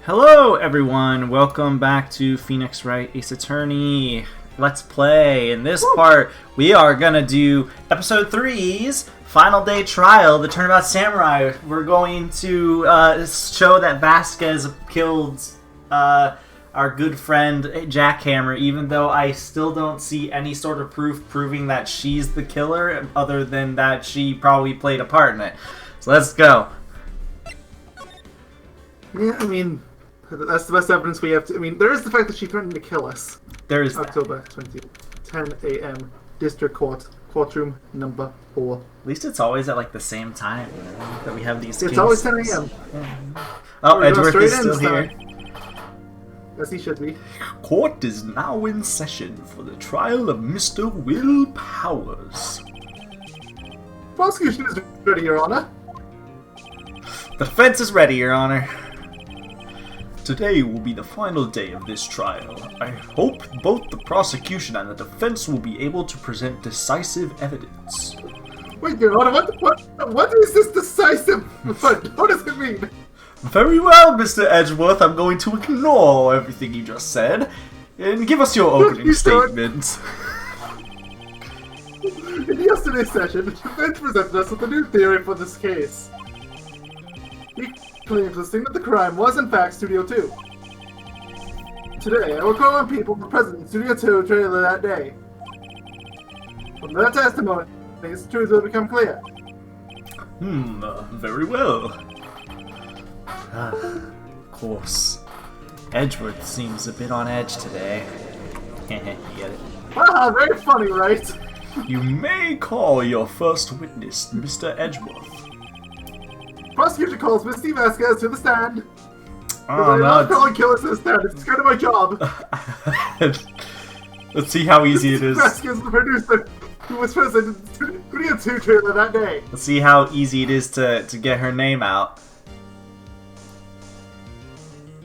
Hello everyone, welcome back to Phoenix Wright Ace Attorney Let's Play. In this part, we are gonna do episode 3's final day trial, the Turnabout Samurai. We're going to show that Vasquez killed our good friend Jackhammer, even though I still don't see any sort of proof proving that she's the killer, other than that she probably played a part in it. So let's go. Yeah, I mean, that's the best evidence we have to... I mean, there is the fact that she threatened to kill us. There is October 20th, 10 a.m., District Court, courtroom number 4. At least it's always at like the same time that we have these It's always 10 a.m. Oh, Edgeworth is still here. As he should be. Court is now in session for the trial of Mr. Will Powers. Prosecution is ready, Your Honor. The defense is ready, Your Honor. Today will be the final day of this trial. I hope both the prosecution and the defense will be able to present decisive evidence. Wait, Your Honor, what is this decisive? What does it mean? Very well, Mr. Edgeworth. I'm going to ignore everything you just said and give us your opening statement. In yesterday's session, the defense presented us with a new theory for this case. He claims the scene of the crime was in fact Studio 2. Today, I will call on people who were present in Studio 2 trailer that day. From their testimony, the truth will become clear. Very well. Of course. Edgeworth seems a bit on edge today. You get it? Ah, very funny, right? You may call your first witness, Mr. Edgeworth. Prosecution calls Misty Vasquez to the stand. Oh, I'm calling killers to the stand. It's kind of my job. Let's see how easy it is. Vasquez, the producer, who was present in Studio 2 trailer that day. Let's see how easy it is to get her name out.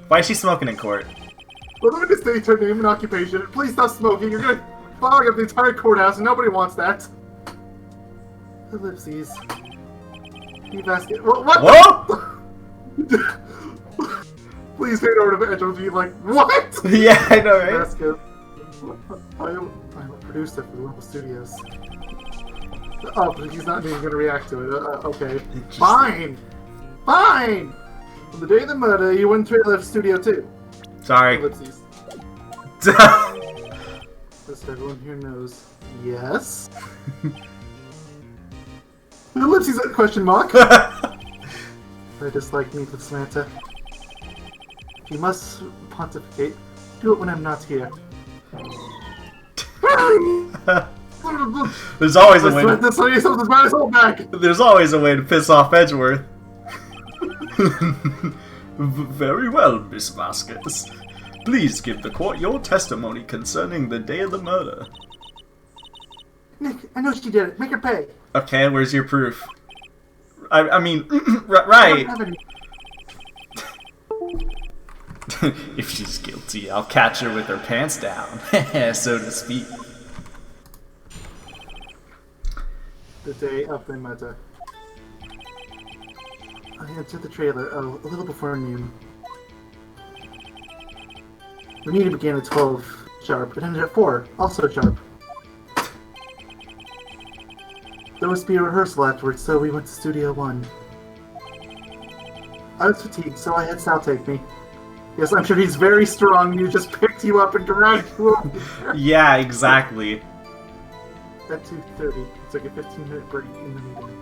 Why is she smoking in court? Well, let me just state her name and occupation. Please stop smoking. You're gonna fog up the entire courthouse, and nobody wants that. Ellipses. Vasquez. What? Whoa! Please fade over to Edgeworth and be like, what? Yeah, I know, right? Vasquez. I'm a producer for the local studios. Oh, but he's not even going to react to it. Okay. Fine! Fine! On the day of the murder, you went trailer to Studio 2. Sorry. Ellipses. Just everyone here knows. Yes? Ellipses question mark. I dislike needless Samantha. If you must pontificate, do it when I'm not here. There's always a way. There's always a way to piss off Edgeworth. Very well, Miss Vasquez. Please give the court your testimony concerning the day of the murder. Nick, I know she did it. Make her pay. Okay, where's your proof? I mean, right. If she's guilty, I'll catch her with her pants down, so to speak. The day of the murder. I entered the trailer a little before noon. The meeting began at 12 sharp. It ended at 4, also sharp. There was to be a rehearsal afterwards, so we went to Studio 1. I was fatigued, so I had Sal take me. Yes, I'm sure he's very strong. You just picked you up and dragged you over there. Yeah, exactly. At 2:30, it's like a 15-minute break in the meeting.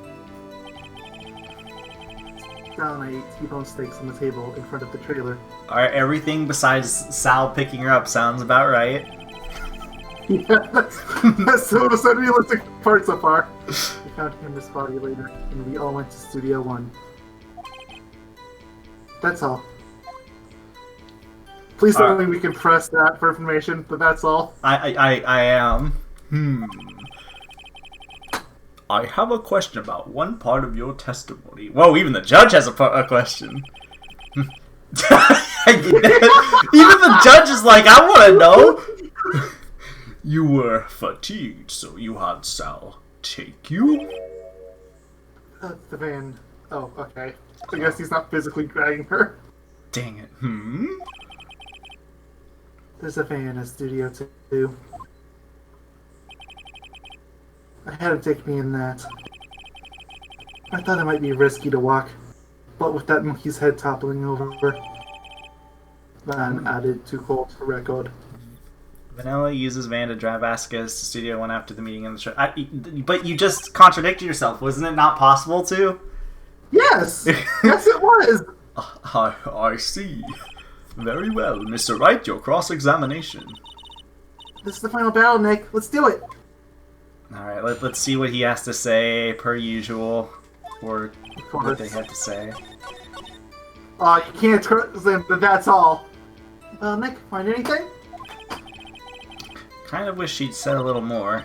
Down, I ate T-bone steaks on the table in front of the trailer. Alright, everything besides Sal picking her up sounds about right. Yeah, that's the most unrealistic part so far. We found Hammer's body later, and we all went to Studio 1. That's all. Please tell me we can press that for information, but that's all. I am. I have a question about one part of your testimony. Whoa, even the judge has a question. Even the judge is like, I want to know. You were fatigued, so you had Sal take you? The van. Oh, okay. I guess he's not physically dragging her. Dang it. There's a fan in the studio too. I had him take me in that. I thought it might be risky to walk, but with that monkey's head toppling over, man added too cold for record. Vanilla uses van to drive Asuka to Studio 1 after the meeting in the show. But you just contradicted yourself. Wasn't it not possible to? Yes! Yes, it was! I see. Very well, Mr. Wright, your cross-examination. This is the final battle, Nick. Let's do it! Alright, let's see what he has to say, per usual. Or what they had to say. You can't trust him, but that's all. Nick, find anything? Kind of wish she'd said a little more.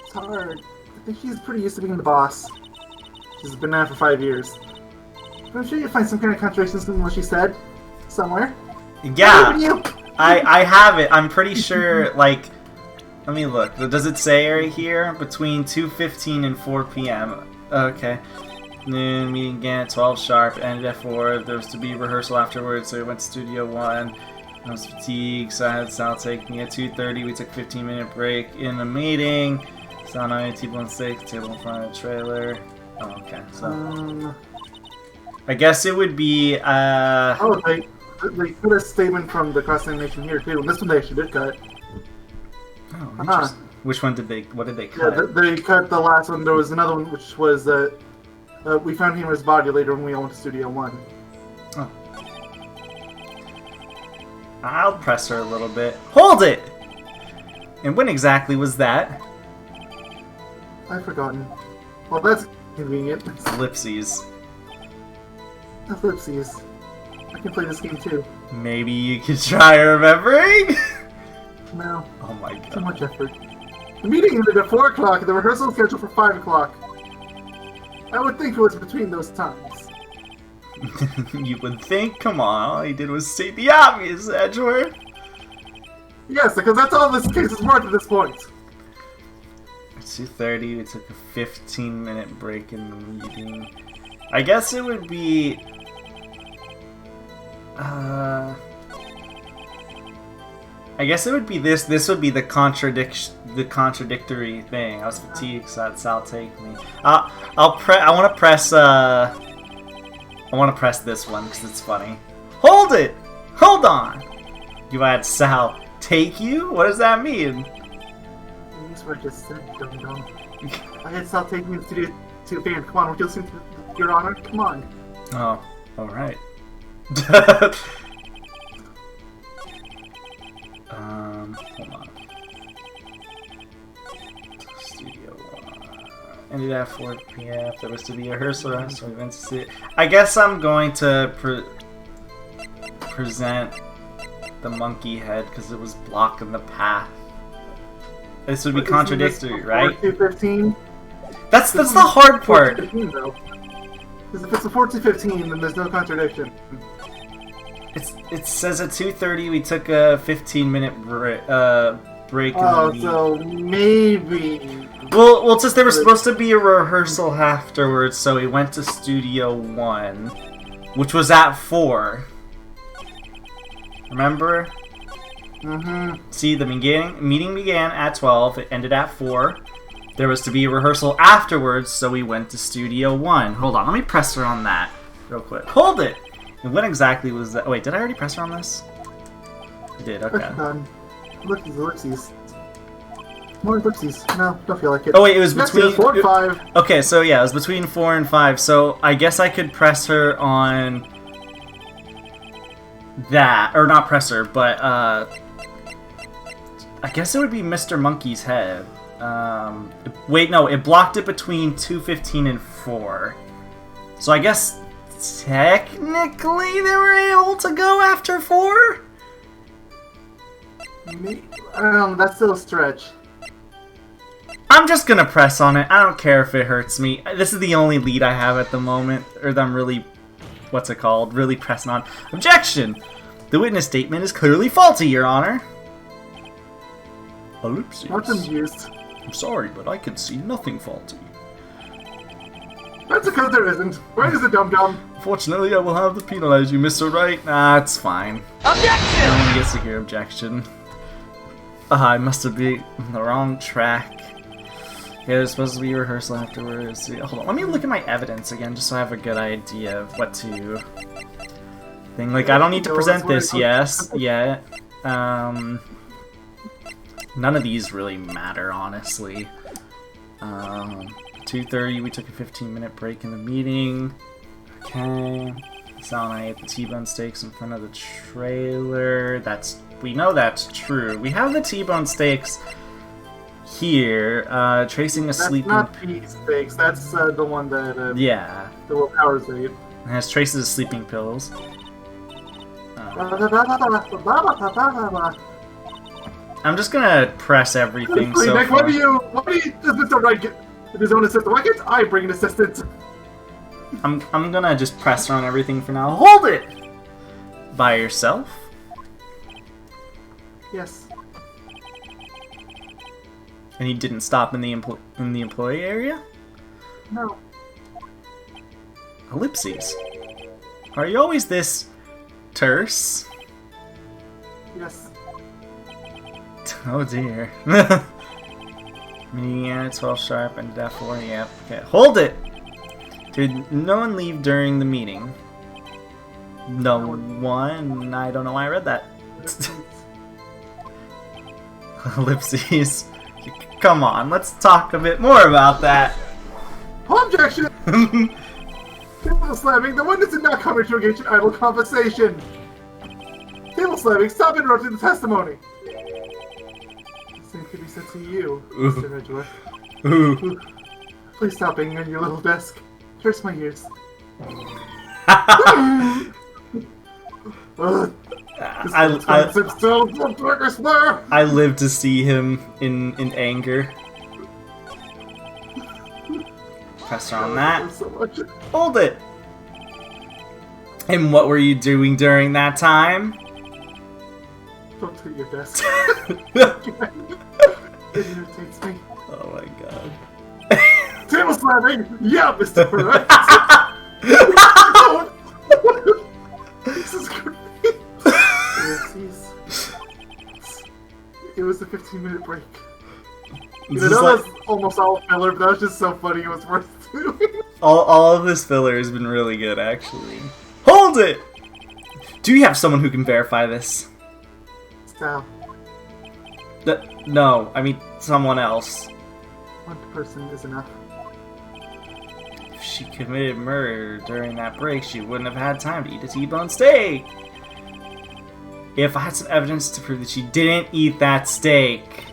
It's hard. I think she's pretty used to being the boss. She's been there for 5 years. But I'm sure you'll find some kind of contradictions in what she said. Somewhere. Yeah! I have it. I'm pretty sure, like... Let me look. Does it say right here? Between 2:15 and 4 p.m. Okay. Noon, meeting again at 12 sharp, ended at 4. There was to be rehearsal afterwards, so we went to Studio 1. I was fatigued, so I had Sal take me at 2:30. We took a 15-minute break in the meeting. Sal and I, table on steak, table in front of the trailer. Oh, okay. So, I guess it would be, Oh, they put a statement from the cross-animation here, too. And this one they actually did cut. Oh, interesting. Which one did they, what did they cut? Yeah, they cut the last one. There was another one, which was, we found Hamer's body later when we all went to Studio 1. Oh. I'll press her a little bit. Hold it! And when exactly was that? I've forgotten. Well, that's convenient. It's ellipses. Ellipses. I can play this game too. Maybe you could try remembering? No. Oh my god. Too much effort. The meeting ended at 4 o'clock and the rehearsal is scheduled for 5 o'clock. I would think it was between those times. You would think? Come on, all he did was state the obvious, Edgeworth. Yes, because that's all this case is worth at this point. It's 2:30, we took a 15-minute break in the meeting. I guess it would be... I guess it would be this. This would be the contradictory thing. I was fatigued, so that's Sal take me. I want to press. I want to press this one because it's funny. Hold it. Hold on. You had Sal take you. What does that mean? That's what I just said, dum-dum. I had Sal take me to the band. Come on, we'll listen to Your Honor. Come on. Oh, all right. Hold on. Studio 1. Ended at 4 p.m. There was to be a rehearsal, so we went to see it. I guess I'm going to present the monkey head because it was blocking the path. This would be contradictory, right? 4:15. That's the hard part. Because if it's a 4:15, then there's no contradiction. It says at 2:30 we took a 15-minute break. Oh, so maybe. Well, it's just there was supposed to be a rehearsal afterwards, so we went to Studio 1, which was at 4. Remember? Mm-hmm. See, the meeting began at 12. It ended at 4. There was to be a rehearsal afterwards, so we went to Studio 1. Hold on, let me press her on that real quick. Hold it! And when exactly was that? Oh, wait, did I already press her on this? I did, okay. Ellipses. More ellipses. No, don't feel like it. Oh, wait, it was between... 4 and 5. Okay, so yeah, it was between 4 and 5, so I guess I could press her on... that. Or not press her, but, I guess it would be Mr. Monkey's head. Wait, no, it blocked it between 2:15 and 4. So I guess... technically, they were able to go after 4? That's still a stretch. I'm just gonna press on it. I don't care if it hurts me. This is the only lead I have at the moment, or that I'm really, what's it called, really pressing on. Objection! The witness statement is clearly faulty, Your Honor. Ellipses. I'm confused. I'm sorry, but I can see nothing faulty. That's because there isn't. Where is the dum-dum? Fortunately, I will have to penalize you, Mr. Wright. Nah, it's fine. Objection! No one gets to hear objection. I must have been on the wrong track. Yeah, there's supposed to be rehearsal afterwards. Hold on, let me look at my evidence again, just so I have a good idea of what to think. Like, I don't need to present this yet. None of these really matter, honestly. 2:30, we took a 15-minute break in the meeting. Okay. Sal and I ate the T-bone steaks in front of the trailer. We know that's true. We have the T-bone steaks here. Tracing a sleeping... That's not pea steaks. That's the one that... yeah. The Will Powers ate. It has traces of sleeping pills. I'm just gonna press everything so Nick, far. why do you does Mr. Wright get his own assistant? Why can't I bring an assistant? I'm gonna just press on everything for now. Hold it! By yourself? Yes. And you didn't stop in the employee area? No. Ellipses. Are you always this terse? Yes. Oh dear. Meeting at 12 sharp and at 4, yep. Okay, hold it! Did no one leave during the meeting? No one. I don't know why I read that. Ellipses. Come on, let's talk a bit more about that. Objection! Table slamming. The witness did not come here to engage in idle conversation. Table slamming. Stop interrupting the testimony. The same could be said to you, Mr. Edgeworth. Ooh. Please stop banging on your little desk. Hurts my ears. I live to see him in anger. Press on that. Hold it! And what were you doing during that time? Don't hit your desk. It irritates me. Oh my god. Table slamming! Yeah, Mr. Wright! This is great. It was a 15-minute break. That was almost all filler, but that was just so funny it was worth doing. All of this filler has been really good, actually. Hold it! Do you have someone who can verify this? Sal. No, I mean someone else. One person is enough. If she committed murder during that break, she wouldn't have had time to eat a T-bone steak. If I had some evidence to prove that she didn't eat that steak.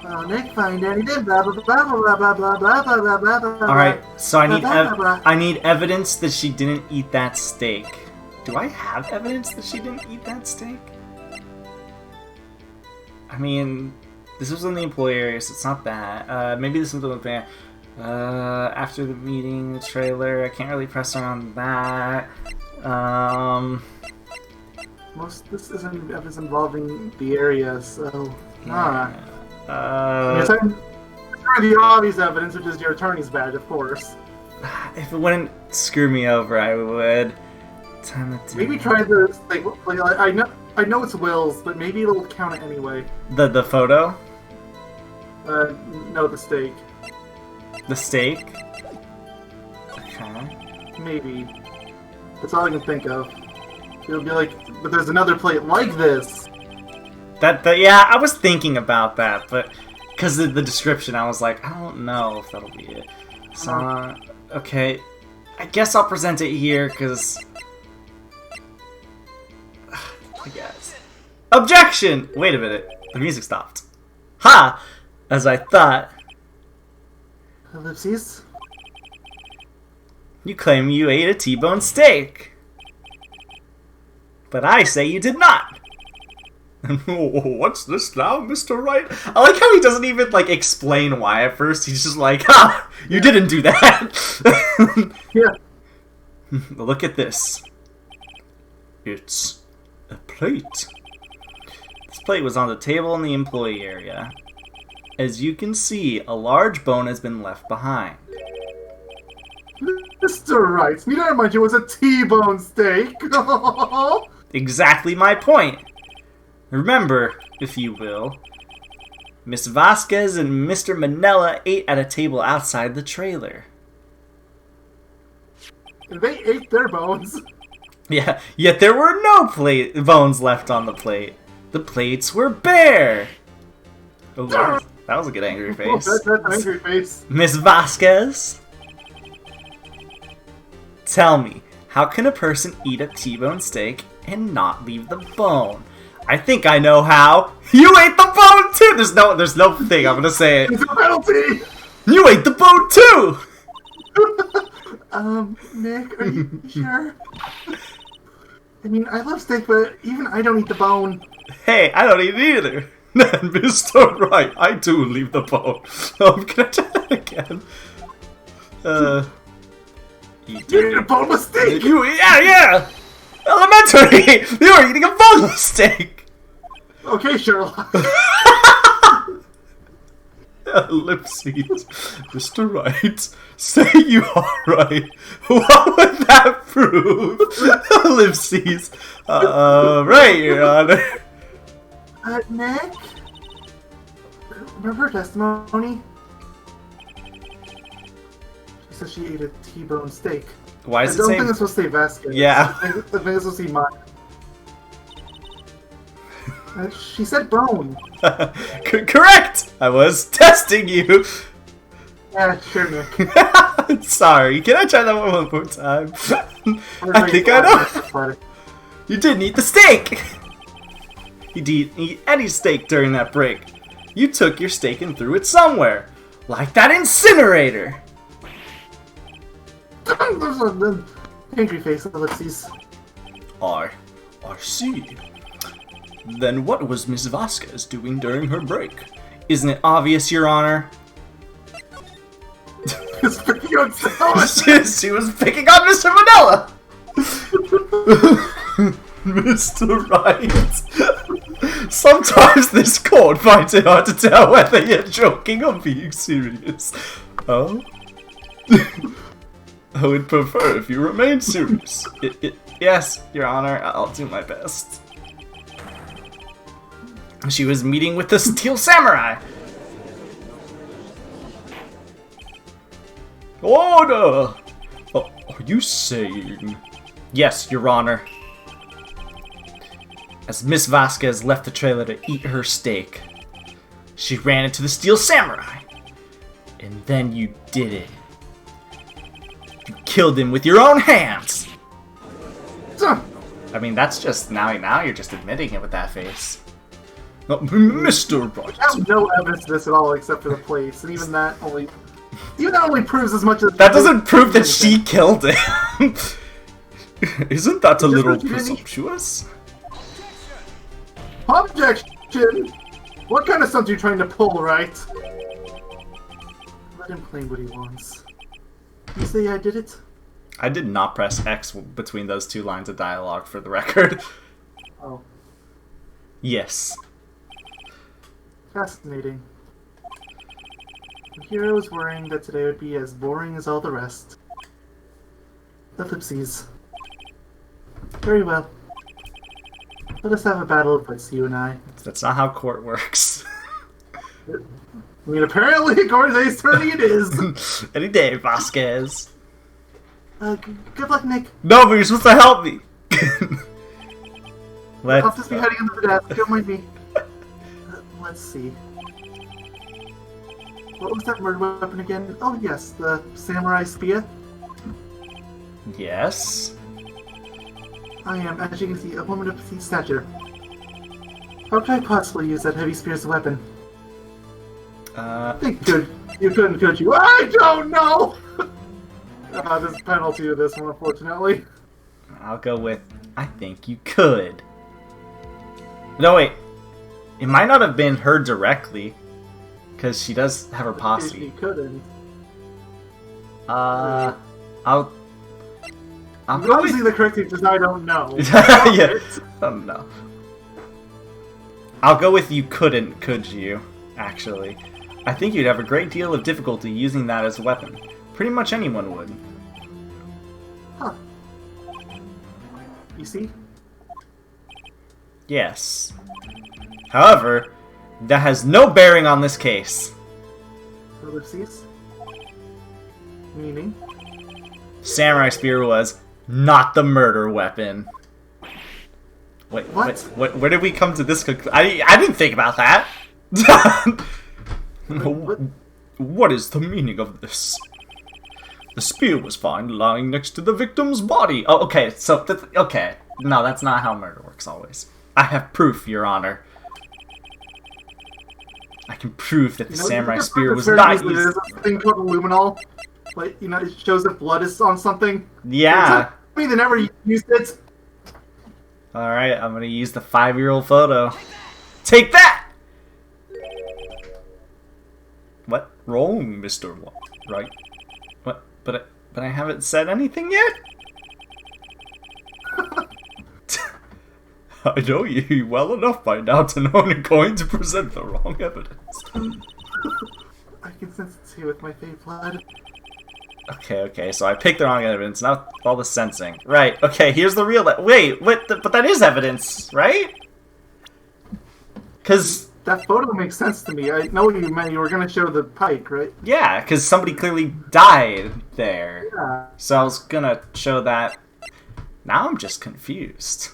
Oh, Nick, fine, Danny did blah blah blah blah blah blah blah blah blah blah. All right, so I blah, need evidence that she didn't eat that steak. Do I have evidence that she didn't eat that steak? I mean, this was in the employee area, so it's not that. Maybe this was the van. After the meeting, the trailer. I can't really press on that. Most this isn't evidence involving the area, so. Yeah. The obvious evidence, which is your attorney's badge, of course. If it wouldn't screw me over, I would. Time of day. Maybe try the like, I know it's Will's, but maybe it'll count it anyway. The photo? No, the steak. The steak? Okay. Maybe. That's all I can think of. It'll be like, but there's another plate like this. Yeah, I was thinking about that, but because of the description, I was like, I don't know if that'll be it. So, okay. I guess I'll present it here, because... I guess. Objection! Wait a minute. The music stopped. Ha! As I thought. Ellipses? You claim you ate a T-bone steak. But I say you did not. What's this now, Mr. Wright? I like how he doesn't even, like, explain why at first. He's just like, ha! You didn't do that! Yeah. Look at this. It's a plate. This plate was on the table in the employee area. As you can see, a large bone has been left behind. Mr. Wright, need I remind you, it was a T-bone steak. Exactly my point. Remember, if you will, Miss Vasquez and Mr. Manella ate at a table outside the trailer. They ate their bones. Yeah, yet there were no bones left on the plate. The plates were bare. Oh, that was a good angry face. That's an angry face. Miss Vasquez? Tell me, how can a person eat a T-bone steak and not leave the bone? I think I know how. You ate the bone too! There's no thing, I'm gonna say it. It's a penalty! You ate the bone too! Nick, are you sure? I mean, I love steak, but even I don't eat the bone. Hey, I don't eat it either. Then, Mr. Wright, I do leave the bone. I'm gonna try that again. You ate a boneless steak! Yeah! Elementary! You were eating a boneless steak! Okay, Sherlock. Ellipses. Mr. Wright, say you are right. What would that prove? Ellipses. Right, Your Honor. Nick? Remember her testimony? She said she ate a T-bone steak. Why is I it don't think it's supposed to say Vasquez. Yeah. I think it's supposed to say mine. She said bone. Correct! I was testing you. Yeah, sure, Nick. Sorry, can I try that one more time? I think I know. You didn't eat the steak! You didn't eat any steak during that break. You took your steak and threw it somewhere. Like that incinerator! There's an angry face, ellipses. I see. Then what was Miss Vasquez doing during her break? Isn't it obvious, Your Honor? It's picking on someone. She was picking on Mr. Manella! Mr. Wright. Sometimes this court finds it hard to tell whether you're joking or being serious. Oh? I would prefer if you remain serious. Yes, Your Honor, I'll do my best. She was meeting with the Steel Samurai. Order! Are you saying? Yes, Your Honor. As Miss Vasquez left the trailer to eat her steak, she ran into the Steel Samurai. And then you did it. You killed him with your own hands! I mean, that's just, now you're just admitting it with that face. Oh, Mr. Wright. I have no evidence of this at all except for the place, and even that only proves as much as... That doesn't prove that she killed him! Isn't that a little presumptuous? Objection! What kind of stunt are you trying to pull, Wright? Let him claim what he wants. You say I did it? I did not press X between those two lines of dialogue, for the record. Oh. Yes. Fascinating. The hero was worrying that today would be as boring as all the rest. Ellipses. Very well. Let us have a battle of wits, you and I. That's not how court works. I mean, apparently, according to this turning, it is. Any day, Vasquez. Good luck, Nick. No, but you're supposed to help me. I'll just be heading into the desk. Don't mind me. Let's see. What was that murder weapon again? Oh, yes, the samurai spear. Yes. I am, as you can see, a woman of petite stature. How could I possibly use that heavy spear as a weapon? You couldn't, could you? I don't know! There's a penalty to this one, unfortunately. I'll go with, I think you could. No, wait. It might not have been her directly, because she does have her posse. She couldn't. I'll go obviously the correct answer is I don't know. Yeah, I don't know. I'll go with you couldn't, could you? Actually. I think you'd have a great deal of difficulty using that as a weapon. Pretty much anyone would. You see? Yes. However, that has no bearing on this case. Ellipses? Meaning? Samurai spear was not the murder weapon. Wait, What? Where did we come to this conclusion? I didn't think about that. What is the meaning of this? The spear was found lying next to the victim's body. Oh, okay. So, okay. No, that's not how murder works always. I have proof, Your Honor. I can prove that the samurai spear was not used. There's a thing called luminol. Like, you know, it shows if blood is on something. Yeah. I mean, they never used it. Alright, I'm gonna use the 5-year-old photo. Take that! What? Wrong, Mr. Wright. What? But I haven't said anything yet? I know you well enough by now to know I'm going to present the wrong evidence. I can sense it too with my fake blood. Okay, so I picked the wrong evidence, now all the sensing. Right, okay, here's the real... Wait, but that is evidence, right? Because... That photo makes sense to me. I know what you meant. You were going to show the pike, right? Yeah, because somebody clearly died there. Yeah. So I was going to show that. Now I'm just confused.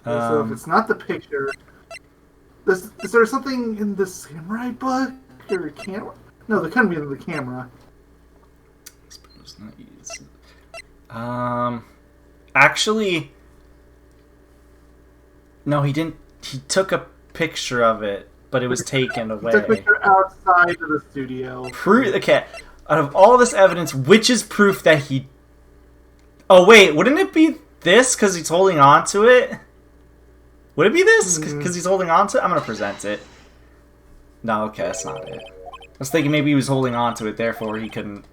So if it's not the picture... Is there something in the samurai book? Or camera? No, there couldn't be in the camera. Actually, no, he didn't. He took a picture of it, but it was taken away. He took a picture outside of the studio. Okay, out of all this evidence, which is proof that he... Oh, wait, wouldn't it be this because he's holding on to it? Would it be this because he's holding on to it? I'm going to present it. No, okay, that's not it. I was thinking maybe he was holding on to it, therefore he couldn't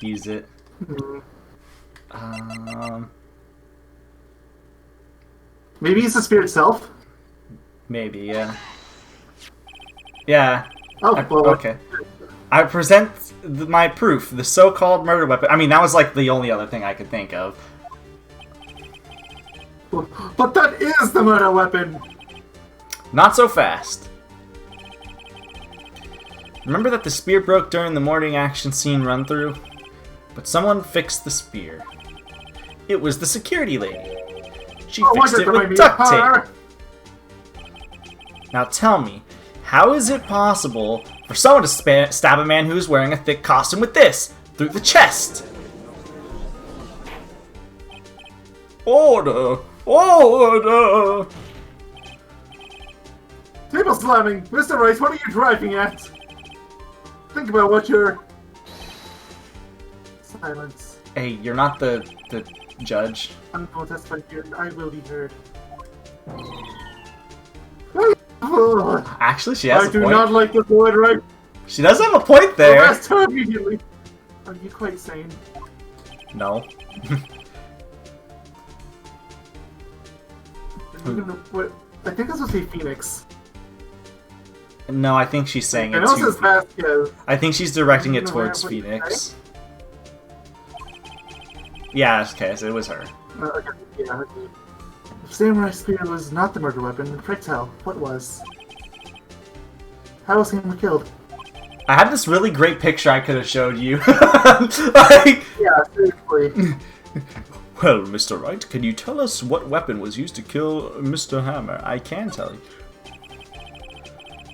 use it. Maybe it's the spear itself? Maybe, yeah. Yeah. Oh, well, okay. I present my proof, the so-called murder weapon. I mean, that was like the only other thing I could think of. But that is the murder weapon! Not so fast. Remember that the spear broke during the morning action scene run-through? But someone fixed the spear. It was the security lady. She fixed it with duct tape. Now tell me, how is it possible for someone to stab a man who's wearing a thick costume with this? Through the chest! Order! Order! Table slamming! Mr. Rice, what are you driving at? Think about what you're... Silence. Hey, you're not the judge. I'm going to testify here. I will be heard. Actually, she has a point. I do not like the boy, right? She does have a point there. Arrest her immediately. Are you quite sane? No. I think this was a Phoenix. No, I think she's saying it I know it to says Vasquez. I think she's directing it towards Phoenix. Yeah, okay, so it was her. Okay, yeah. If Samurai Spear was not the murder weapon, pray tell, what was? How was Samurai killed? I had this really great picture I could have showed you. Like... Yeah, seriously. Well, Mr. Wright, can you tell us what weapon was used to kill Mr. Hammer? I can tell you.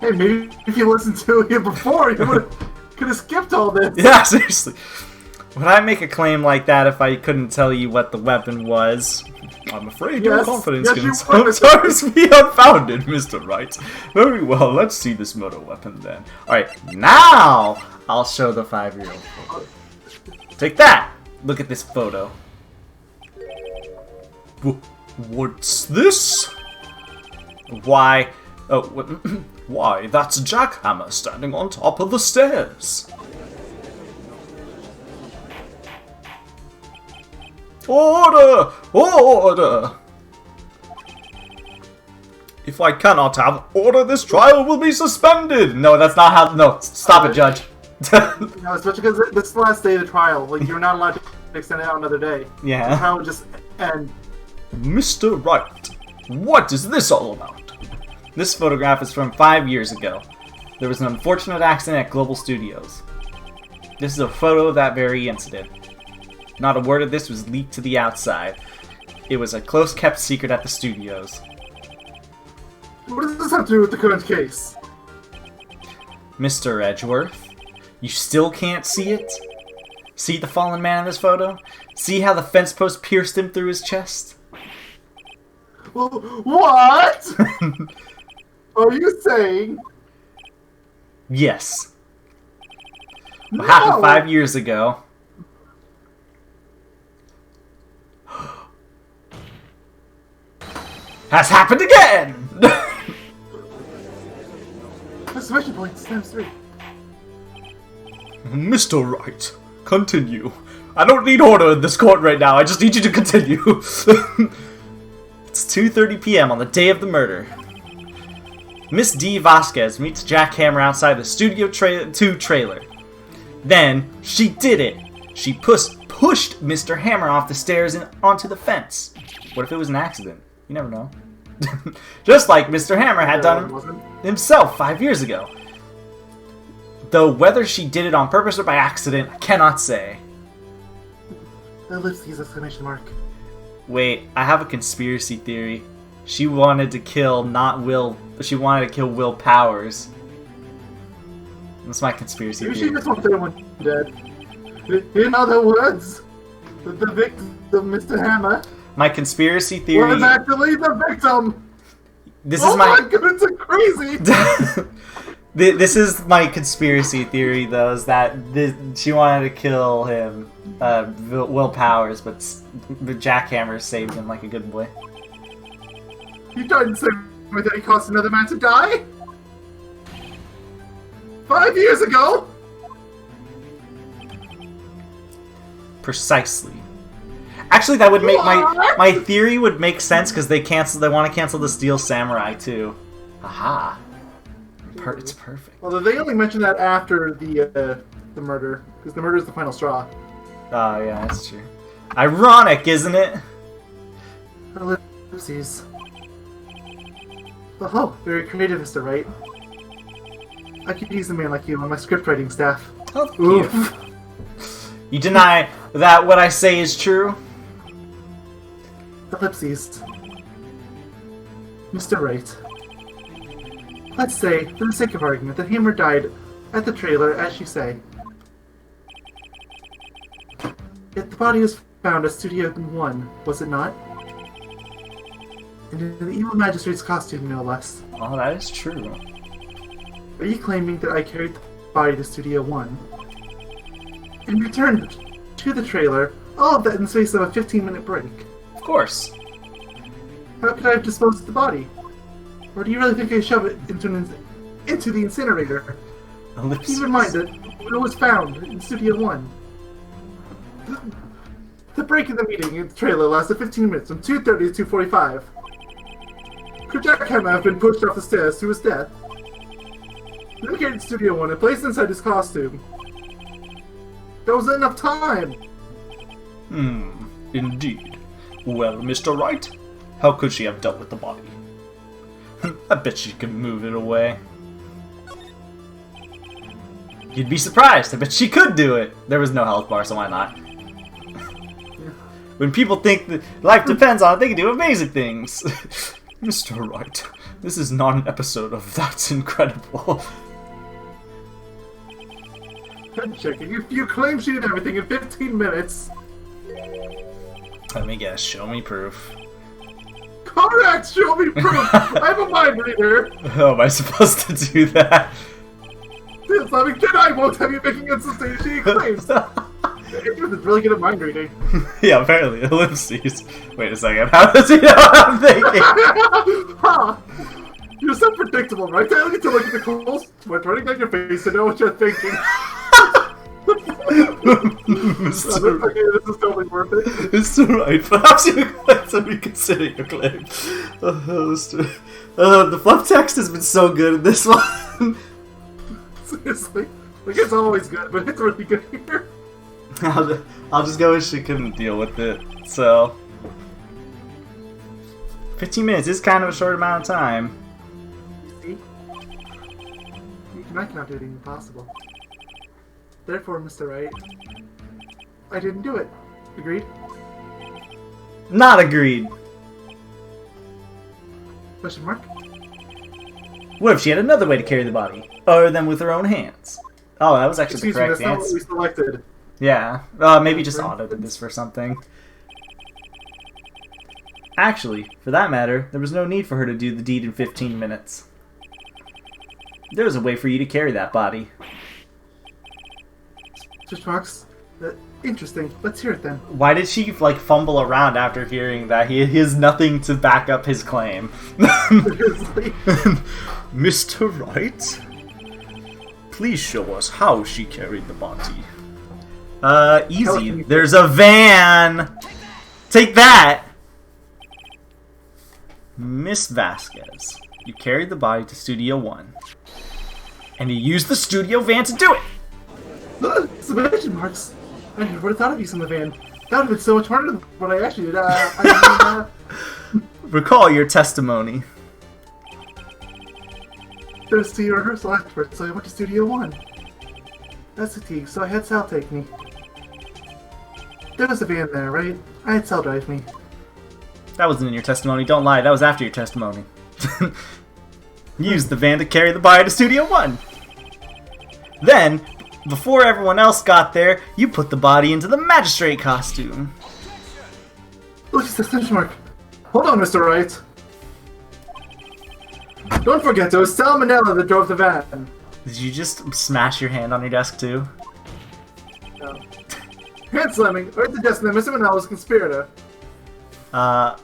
Hey, maybe if you listened to it before, you could have skipped all this. Yeah, seriously. Would I make a claim like that if I couldn't tell you what the weapon was? I'm afraid your confidence can sometimes be unfounded, Mr. Wright. Very well, let's see this murder weapon then. Alright, now I'll show the 5-year-old photo. Take that! Look at this photo. What's this? Why? Oh, why, that's Jack Hammer standing on top of the stairs. Order! Order! If I cannot have order, this trial will be suspended! No, that's not how... No, stop it, Judge. No, especially because this is the last day of the trial. Like, you're not allowed to extend it out another day. Yeah. The trial would just end. Mr. Wright, what is this all about? This photograph is from 5 years ago. There was an unfortunate accident at Global Studios. This is a photo of that very incident. Not a word of this was leaked to the outside. It was a close-kept secret at the studios. What does this have to do with the current case? Mr. Edgeworth, you still can't see it? See the fallen man in this photo? See how the fence post pierced him through his chest? What? Are you saying? Yes. No. What happened 5 years ago? Has happened again! Exclamation points times 3. Mr. Wright, continue. I don't need order in this court right now. I just need you to continue. It's 2:30 p.m. on the day of the murder. Miss D. Vasquez meets Jack Hammer outside the Studio 2 trailer. Then, she did it. She pushed Mr. Hammer off the stairs and onto the fence. What if it was an accident? You never know. Just like Mr. Hammer had done himself 5 years ago. Though whether she did it on purpose or by accident, I cannot say. Ellipses, exclamation mark. Wait, I have a conspiracy theory. She wanted to kill not Will, but she wanted to kill Will Powers. That's my conspiracy Maybe theory. she just wanted everyone dead. In other words, the victim, Mr. Hammer, My conspiracy theory. was actually the victim. This Oh is my goodness, it's crazy. This is my conspiracy theory, though, is that she wanted to kill him, Will Powers, but Jack Hammer saved him like a good boy. You tried to say that he caused another man to die? 5 years ago? Precisely. Actually, that would make my theory would make sense because they want to cancel the Steel Samurai too. Aha! It's perfect. Although they only mentioned that after the murder, because the murder is the final straw. Oh yeah, that's true. Ironic, isn't it? Ellipses. Oh, very creative, Mr. Wright. I could use a man like you on my script writing staff. Oh, you. You deny that what I say is true? Ellipses. Mr. Wright. Let's say, for the sake of argument, that Hammer died at the trailer, as you say. Yet the body was found at Studio 1, was it not? And in the evil magistrate's costume, no less. Oh, that is true. Are you claiming that I carried the body to Studio 1 and returned to the trailer, all of that in the space of a 15-minute break? Of course. How could I have disposed of the body? Or do you really think I shoved it into the incinerator? Ellipses. Keep in mind that it was found in Studio 1. The break in the meeting in the trailer lasted 15 minutes, from 2:30 to 2:45. Could Jack Hammer have been pushed off the stairs to his death? Then carried to Studio 1 and placed inside his costume. There was enough time! Indeed. Well, Mr. Wright, how could she have dealt with the body? I bet she could move it away. You'd be surprised. I bet she could do it. There was no health bar, so why not? When people think that life depends on it, they can do amazing things. Mr. Wright, this is not an episode of That's Incredible. I'm checking. If you claim she did everything in 15 minutes... Let me guess. Show me proof. Correct! Show me proof! I'm a mind reader! How am I supposed to do that? The Islamic Jedi won't have you making insubstantiated claims! Edgeworth is really good at mind reading. Yeah, apparently. Ellipses. Wait a second. How does he know what I'm thinking? Huh! You're so predictable, right? I need to look at the cold sweat running down your face to know what you're thinking. Mr. Okay, this is totally worth it. Mr. Wright, perhaps you would like to reconsider your claim. The fluff text has been so good in this one. Seriously. Like, it's always good, but it's really good here. I'll just go with she couldn't deal with it, so... 15 minutes is kind of a short amount of time. See? I cannot do anything impossible. Therefore, Mr. Wright, I didn't do it. Agreed? Not agreed. Question mark? What if she had another way to carry the body? Other than with her own hands? Oh, that was actually the correct that's not what answer. we selected. Yeah. Maybe just audited this for something. Actually, for that matter, there was no need for her to do the deed in 15 minutes. There was a way for you to carry that body. Question marks? Interesting. Let's hear it then. Why did she, like, fumble around after hearing that he has nothing to back up his claim? Mr. Wright? Please show us how she carried the body. Easy. There's a van! Take that! Miss Vasquez, you carried the body to Studio 1. And you used the studio van to do it! Submission marks. I never would have thought of using the van. That would have been so much harder than what I actually did. Recall your testimony. There was studio rehearsal afterwards, so I went to Studio 1. That's fatigue, so I had Sal take me. There was a van there, right? I had Sal drive me. That wasn't in your testimony. Don't lie. That was after your testimony. You used the van to carry the body to Studio 1. Then, before everyone else got there, you put the body into the magistrate costume. Look at the question mark. Hold on, Mr. Wright. Don't forget, it was Salmonella that drove the van. Did you just smash your hand on your desk too? No. Hand slamming, or suggesting that Mr. Manel was a conspirator. Of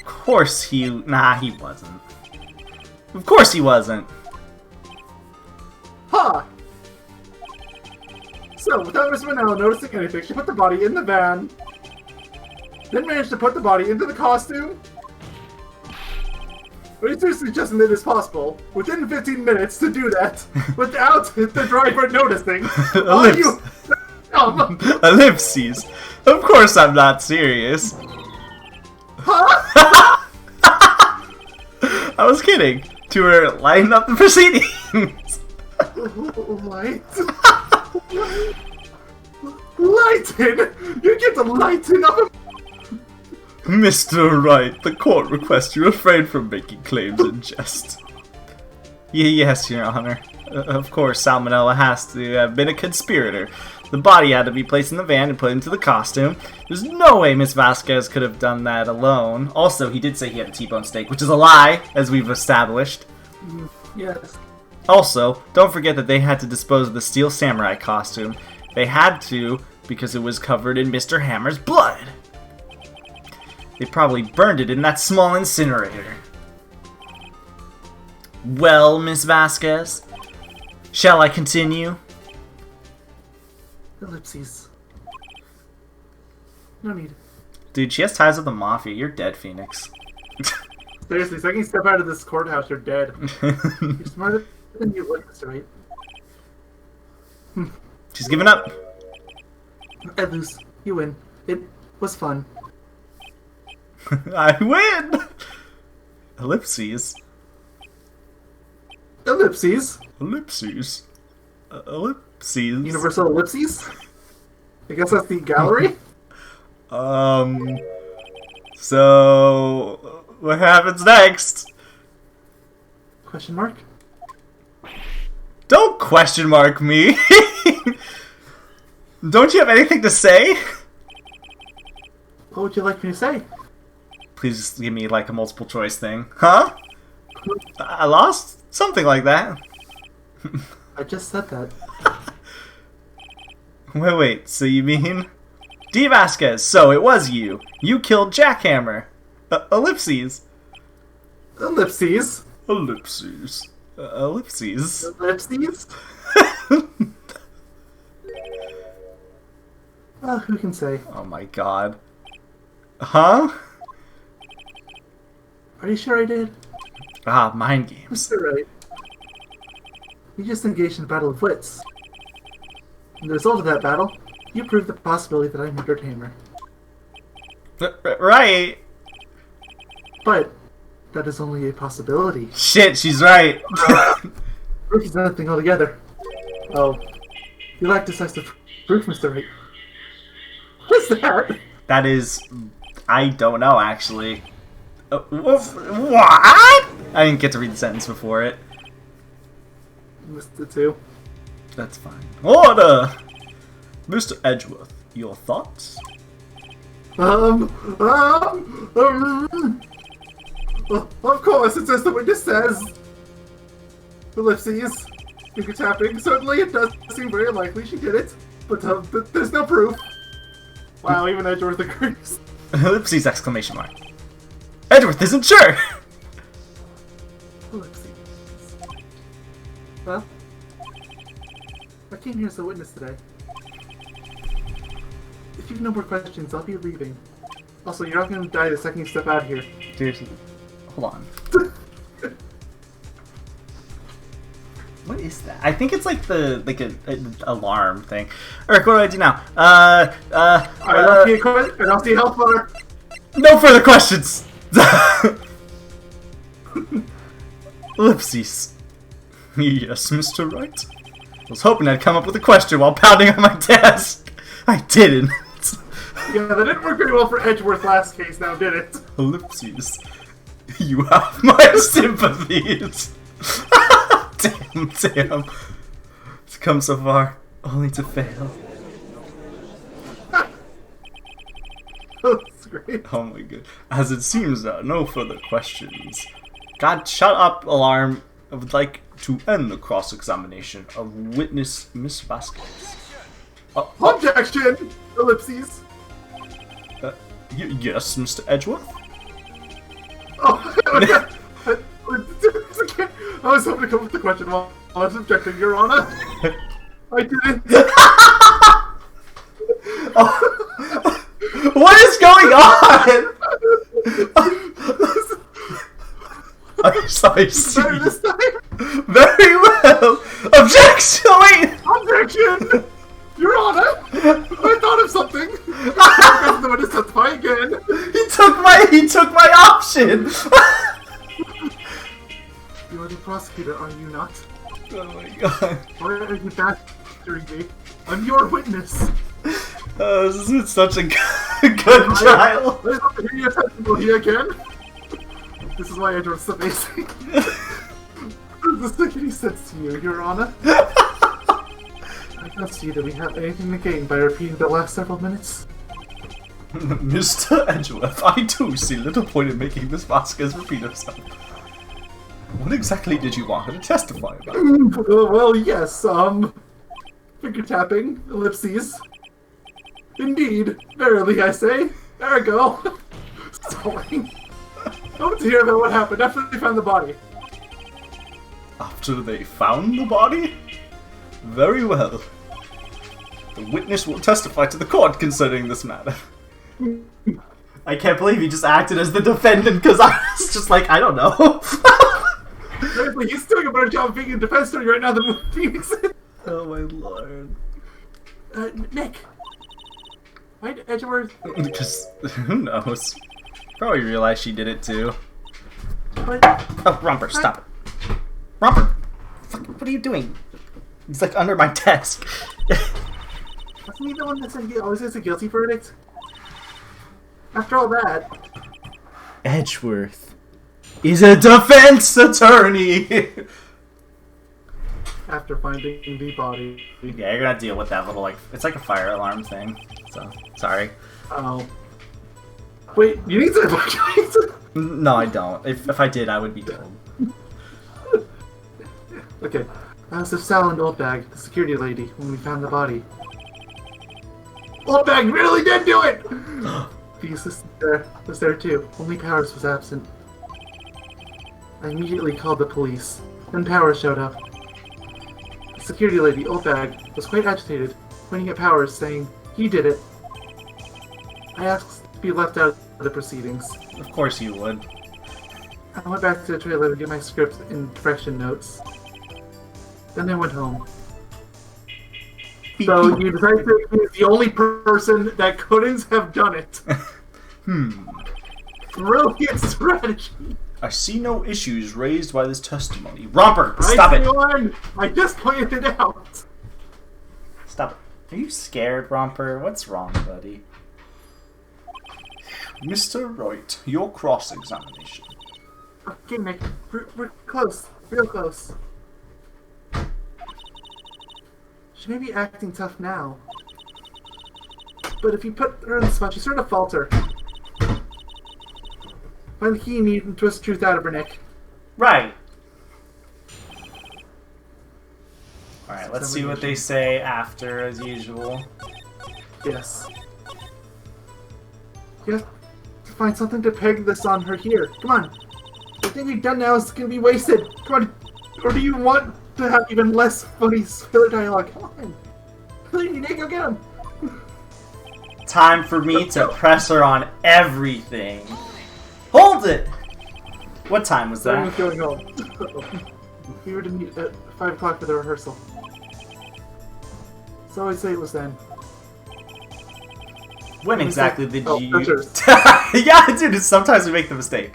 course he... Nah, he wasn't. Of course he wasn't. Ha! So, without Mr. Manel noticing anything, she put the body in the van, then managed to put the body into the costume. Are you seriously suggesting that it's possible, within 15 minutes, to do that, without the driver noticing? Are you... Ellipses. Of course I'm not serious. Huh? I was kidding. To her lighten up the proceedings. Light? Lighten? You get to lighten up Mr. Wright, the court requests you refrain from making claims in jest. Yes, Your Honor. Of course, Salmonella has to have been a conspirator. The body had to be placed in the van and put into the costume. There's no way Miss Vasquez could have done that alone. Also, he did say he had a T-bone steak, which is a lie, as we've established. Yes. Also, don't forget that they had to dispose of the Steel Samurai costume. They had to because it was covered in Mr. Hammer's blood. They probably burned it in that small incinerator. Well, Miss Vasquez, shall I continue? Ellipses. No need. Dude, she has ties with the Mafia. You're dead, Phoenix. Seriously, second you step out of this courthouse, you're dead. You're smarter than you look, Mr. Wright. She's giving up. I lose. You win. It was fun. I win! Ellipses. Ellipses? Ellipses. Ellipses. Universal ellipses? I guess that's the gallery? So... what happens next? Question mark? Don't question mark me! Don't you have anything to say? What would you like me to say? Please just give me, like, a multiple choice thing. Huh? I lost? Something like that. I just said that. Wait, so you mean... D. Vasquez, so it was you. You killed Jackhammer. Ellipses. Ellipses? Ellipses. Ellipses. Ellipses? Well, who can say? Oh my god. Huh? Are you sure I did? Ah, mind games. Mr. Wright. We just engaged in a battle of wits. In the result of that battle, you proved the possibility that I murdered Hammer. Right. But that is only a possibility. Shit, she's right. Proof is nothing altogether. Oh, you lack decisive proof, Mr. Wright. What's that? That is... I don't know, actually. What? I didn't get to read the sentence before it. Missed it too. That's fine. Order! Mr. Edgeworth, your thoughts? Of course, it's as the witness says. Ellipses. Finger tapping. Certainly, it does seem very likely she did it, but there's no proof. Wow, even Edgeworth agrees. Ellipses! Exclamation mark. Edgeworth isn't sure! Ellipses. Well, I came here as a witness today. If you've no more questions, I'll be leaving. Also, you're not gonna die the second you step out of here. Seriously. Hold on. What is that? I think it's like an alarm thing. Eric, what do I do now? I don't see health bar. No further questions! Ellipses. Yes, Mr. Wright. I was hoping I'd come up with a question while pounding on my desk. I didn't. Yeah, that didn't work very well for Edgeworth last case, now did it? Ellipses. You have my sympathies. Damn. It's come so far, only to fail. That's great. Oh my god. As it seems that no further questions. God, shut up, alarm. I would like to end the cross-examination of witness Miss Vasquez. Objection! Ellipses. Yes, Mr. Edgeworth? Oh, I was hoping to come up with the question while I was objecting, Your Honor. I didn't. Oh. What is going on? I'm sorry, Better this time? Very well. Objection! Wait. Objection! Your Honor! I thought of something! I'm going to testify again! He took my option! You are the prosecutor, are you not? Oh my god. Why are you badgering me? I'm your witness! This has been such a good trial. Let's hear your testimony again! This is why Edgeworth's so amazing. Does this make any sense to you, Your Honor? I don't see that we have anything to gain by repeating the last several minutes. Mr. Edgeworth, I too see little point in making Miss Vasquez repeat herself. What exactly did you want her to testify about? Well, yes, finger tapping, ellipses. Indeed, verily I say. Ergo. Sorry. I want to hear about what happened after they found the body. After they found the body? Very well. The witness will testify to the court concerning this matter. I can't believe he just acted as the defendant because I was just like, I don't know. Seriously, he's doing a better job of being a defense attorney right now than Phoenix is. Oh my lord. Nick. Why did Edgeworth... Because, who knows? Probably realized she did it too. What? Oh, Romper, stop it. Romper! Fuck, what are you doing? He's like under my desk. Wasn't he the one that said he always gets a guilty verdict? After all that... Edgeworth is a defense attorney! After finding the body... Yeah, you're gonna deal with that little, like, it's like a fire alarm thing. So, sorry. Oh. Wait, you need to... No, I don't. If I did, I would be told. Okay. So Sal and Oldbag, the security lady, when we found the body. Oldbag really did do it! The assistant was there too. Only Powers was absent. I immediately called the police. Then Powers showed up. The security lady, Oldbag, was quite agitated, pointing at Powers, saying, "He did it." I asked to be left out of the proceedings. Of course you would. I went back to the trailer to get my script and correction notes. Then I went home. So you decided to be the only person that couldn't have done it. Brilliant strategy. I see no issues raised by this testimony. Romper, stop it! I just pointed it out. Stop it. Are you scared, Romper? What's wrong, buddy? Mr. Wright, your cross-examination. Okay, Nick. We're close. Real close. She may be acting tough now. But if you put her in the spot, she's sort of falter. Find the key you need and twist the truth out of her, Nick. Right. Alright, let's see what they say after, as usual. Yes. You have to find something to peg this on her here. Come on. The thing we've done now is going to be wasted. Come on. Or do you want to have even less funny filler dialogue? Come on. Please, Nick, go get him. Time for me to press her on everything. Hold it! What time was that? I was going home. We were to meet at 5 o'clock for the rehearsal. So I'd say it was then. When exactly did you... Sure. Yeah, dude, sometimes we make the mistake.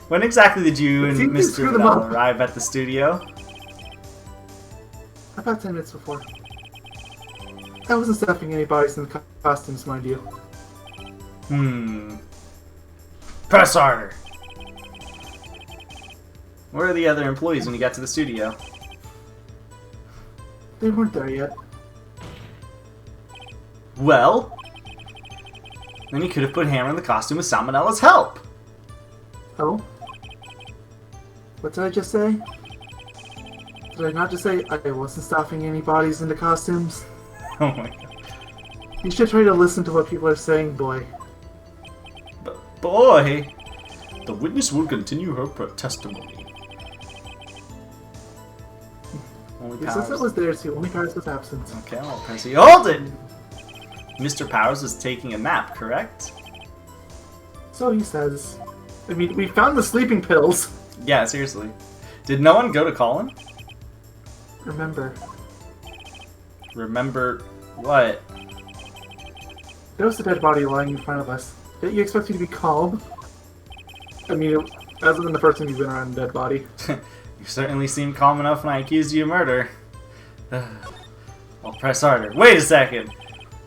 When exactly did you and Mr. Vidal arrive at the studio? About 10 minutes before. I wasn't stuffing any bodies in the costumes, mind you. Press harder. Where are the other employees when you got to the studio? They weren't there yet. Well, then you could have put Hammer in the costume with Salmonella's help. Oh? What did I just say? Did I not just say I wasn't stuffing any bodies into costumes? Oh my god. You should try to listen to what people are saying, boy. Boy! The witness will continue her testimony. Your assistant was there, so only Powers was absent. Okay, well, Percy, hold it! Mr. Powers was taking a nap, correct? So he says. I mean, we found the sleeping pills. Yeah, seriously. Did no one go to call him? Remember. Remember what? There was a dead body lying in front of us. Did you expect me to be calm? I mean, it hasn't been the first time you've been around a dead body. You certainly seemed calm enough when I accused you of murder. I'll press harder. Wait a second!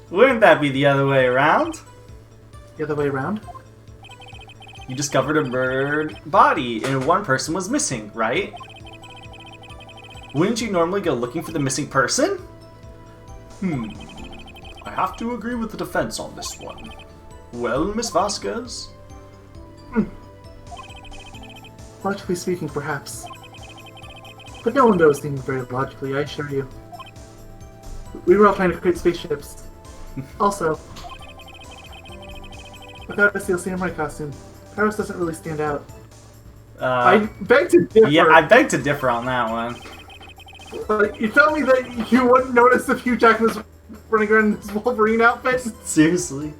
Wouldn't that be the other way around? The other way around? You discovered a murdered body and one person was missing, right? Wouldn't you normally go looking for the missing person? I have to agree with the defense on this one. Well, Miss Vasquez? Logically speaking, perhaps. But no one knows things very logically, I assure you. We were all trying to create spaceships. Also, without a Steel Samurai costume, Paris doesn't really stand out. I beg to differ. Yeah, I beg to differ on that one. You tell me that you wouldn't notice if Hugh Jackman was running around in his Wolverine outfit? Seriously?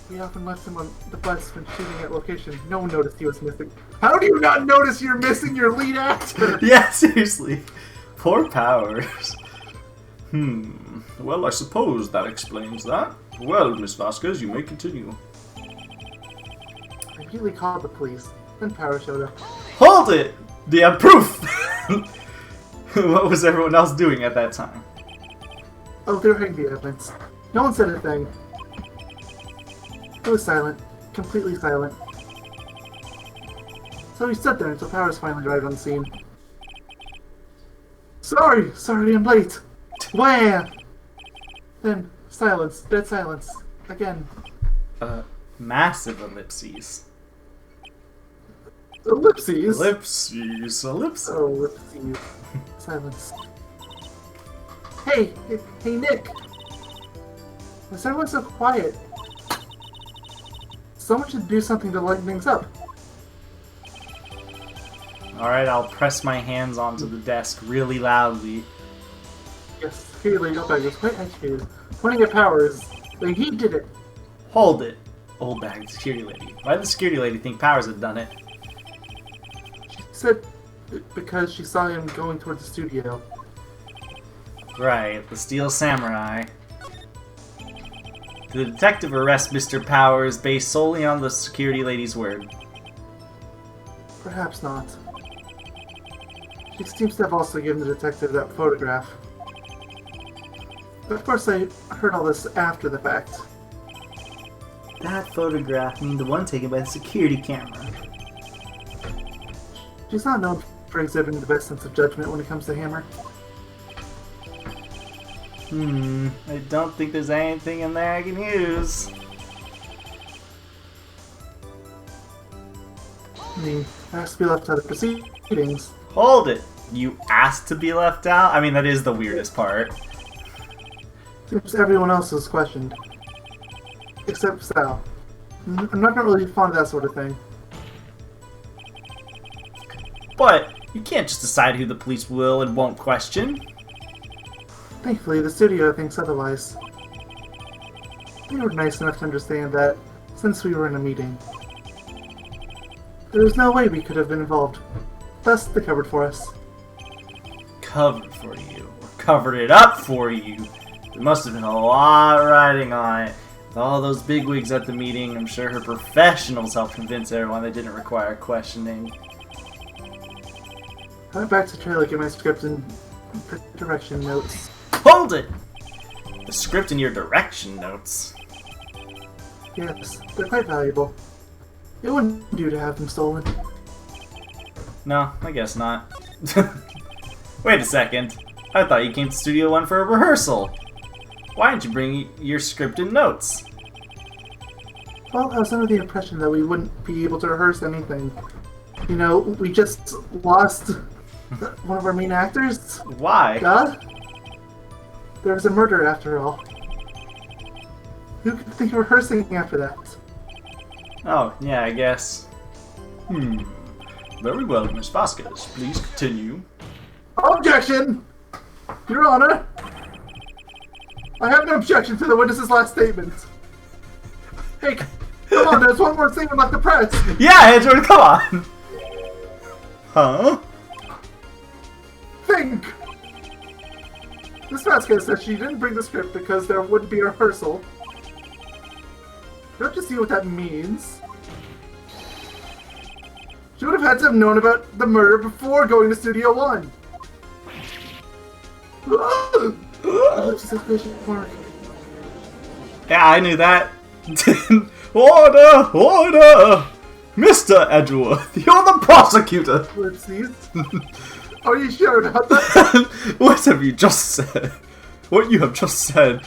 We often left him on the bus when shooting at location. No one noticed he was missing. How do you not notice you're missing your lead actor? Yeah, seriously. Poor Powers. Well, I suppose that explains that. Well, Miss Vasquez, you may continue. I immediately called the police. Then Power showed up. Hold it! Do you have proof? What was everyone else doing at that time? Oh, they were hiding the evidence. No one said a thing. It was silent. Completely silent. So we stood there until Powers finally arrived on the scene. Sorry, I'm late. Where? Then, silence. Dead silence. Again. Massive ellipses. Ellipses? Ellipses. Oh, ellipses. Silence. Hey, Nick! Why is everyone so quiet? Someone should do something to lighten things up. Alright, I'll press my hands onto the desk really loudly. Yes, security lady Oldbag was quite agitated, pointing at Powers, saying he did it. Hold it, Oldbag, security lady. Why did the security lady think Powers had done it? She said because she saw him going towards the studio. Right, the Steel Samurai. The detective arrests Mr. Powers based solely on the security lady's word. Perhaps not. She seems to have also given the detective that photograph. But of course, I heard all this after the fact. That photograph, I mean the one taken by the security camera. She's not known for exhibiting the best sense of judgment when it comes to Hammer. I don't think there's anything in there I can use. I mean, it has to be left out of proceedings. Hold it! You asked to be left out? I mean, that is the weirdest part. Seems everyone else is questioned. Except Sal. I'm not really fond of that sort of thing. But you can't just decide who the police will and won't question. Thankfully, the studio thinks otherwise. They were nice enough to understand that, since we were in a meeting. There was no way we could have been involved. Thus, they covered for us. Covered for you. Or covered it up for you. There must have been a lot riding on it. With all those bigwigs at the meeting, I'm sure her professionals helped convince everyone they didn't require questioning. I went back to try to get my script and direction notes. Hold it! The script in your direction notes. Yes, they're quite valuable. It wouldn't do to have them stolen. No, I guess not. Wait a second. I thought you came to Studio One for a rehearsal. Why didn't you bring your script and notes? Well, I was under the impression that we wouldn't be able to rehearse anything. You know, we just lost one of our main actors. Why? Duh. There was a murder after all. Who could think of rehearsing after that? Oh, yeah, I guess. Very well, Miss Vasquez. Please continue. Objection! Your Honor! I have no objection to the witness's last statement. Hey, come on, there's one more thing about the press! Yeah, Edgeworth, come on! Huh? Think! Miss Vasquez said she didn't bring the script because there wouldn't be a rehearsal. Don't you see what that means? She would have had to have known about the murder before going to Studio One. Yeah, I knew that. Order! Order! Mr. Edgeworth, you're the prosecutor! Are you sure about that? What have you just said? What you have just said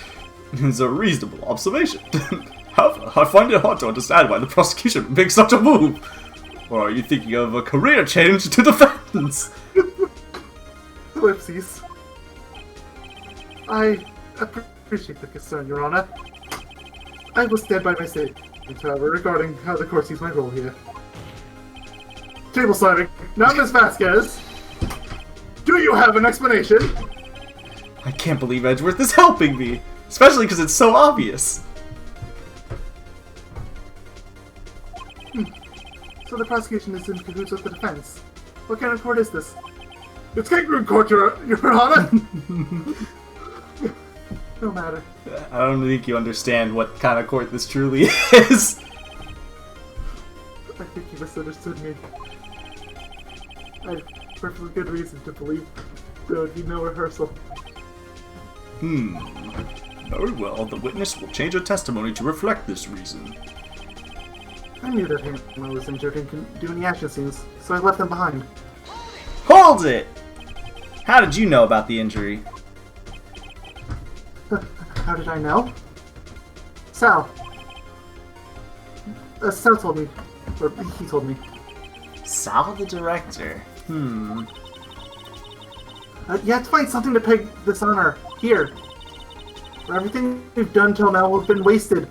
is a reasonable observation. However, I find it hard to understand why the prosecution would make such a move. Or are you thinking of a career change to defense? Ellipses. I appreciate the concern, Your Honor. I will stand by my statement, however, regarding how the court sees my role here. Table slamming. Now, Miss Vasquez, do you have an explanation? I can't believe Edgeworth is helping me, especially because it's so obvious. So the prosecution is in cahoots with the defense. What kind of court is this? It's kangaroo court, Your Honor! No matter. I don't think you understand what kind of court this truly is. I think you misunderstood me. I have perfectly good reason to believe there would be no rehearsal. Very well, the witness will change her testimony to reflect this reason. I knew that Hammer was injured and couldn't do any action scenes, so I left them behind. Hold it! How did you know about the injury? How did I know? Sal. Sal told me. Or he told me. Sal the director. You have to find something to peg this on her. Here. For everything we've done till now will have been wasted.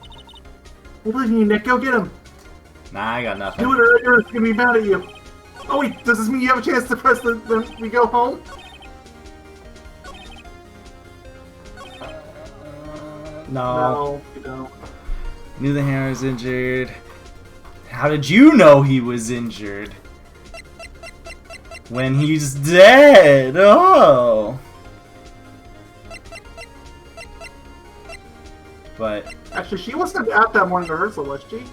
I believe in you, Nick. Go get him. Nah, I got nothing. Do it or Earth's gonna be mad at you. Oh wait, does this mean you have a chance to press the we go home? No. You don't. Knew the hammer was injured. How did you know he was injured? When he's dead! Oh! But... Actually, she wasn't at that morning rehearsal, was she?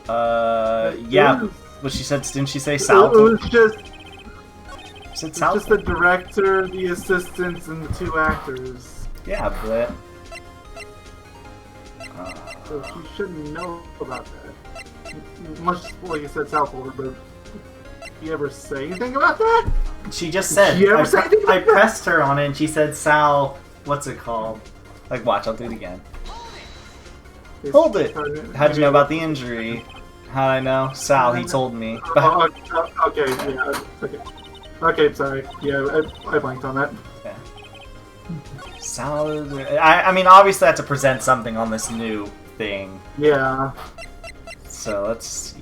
Yeah. What she said? Didn't she say It Sal? was just, She said it's Sal. just the director, the assistants, and the 2 actors. Yeah, but So she shouldn't know about that. Much like you said, Sal told her, but did you ever say anything about that? she just said. Did you ever say anything I about that? pressed her on it, and she said Sal. What's it called? Like, watch. I'll do it again. Hold it. How'd you know about the injury? How'd I know? Sal. He told me. Oh, okay, yeah, okay. Okay, sorry. Yeah, I blanked on that. Yeah. Sal. I mean, obviously, I have to present something on this new thing. Yeah. So let's see.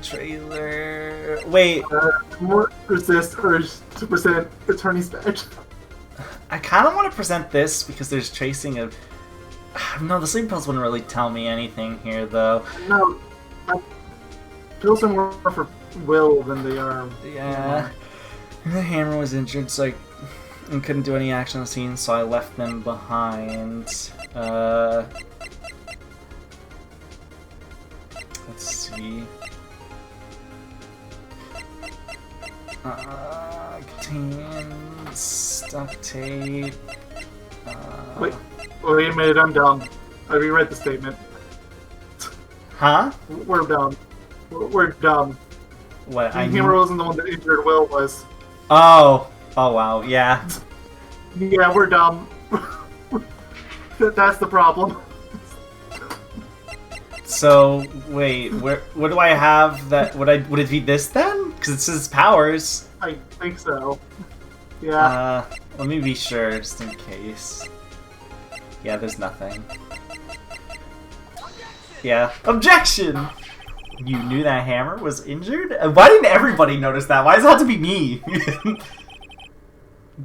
Trailer. Wait, More resist urge to present attorney's badge. I kind of want to present this because there's tracing of. No, the sleep pills wouldn't really tell me anything here, though. No, pills are more for Will than they are. Yeah. The hammer was injured, so I couldn't do any action on the scene, so I left them behind. Let's see. Contains duct tape. Wait a minute, I'm dumb. I reread the statement. Huh? We're dumb. We're dumb. What? The hammer wasn't the one that injured Will was. Oh. Oh wow. Yeah. Yeah, we're dumb. That's the problem. So wait, what do I have? That would it be this then? Because it says powers. I think so. Yeah. Let me be sure, just in case. Yeah, there's nothing. Yeah, objection. You knew that hammer was injured? Why didn't everybody notice that? Why does it have to be me?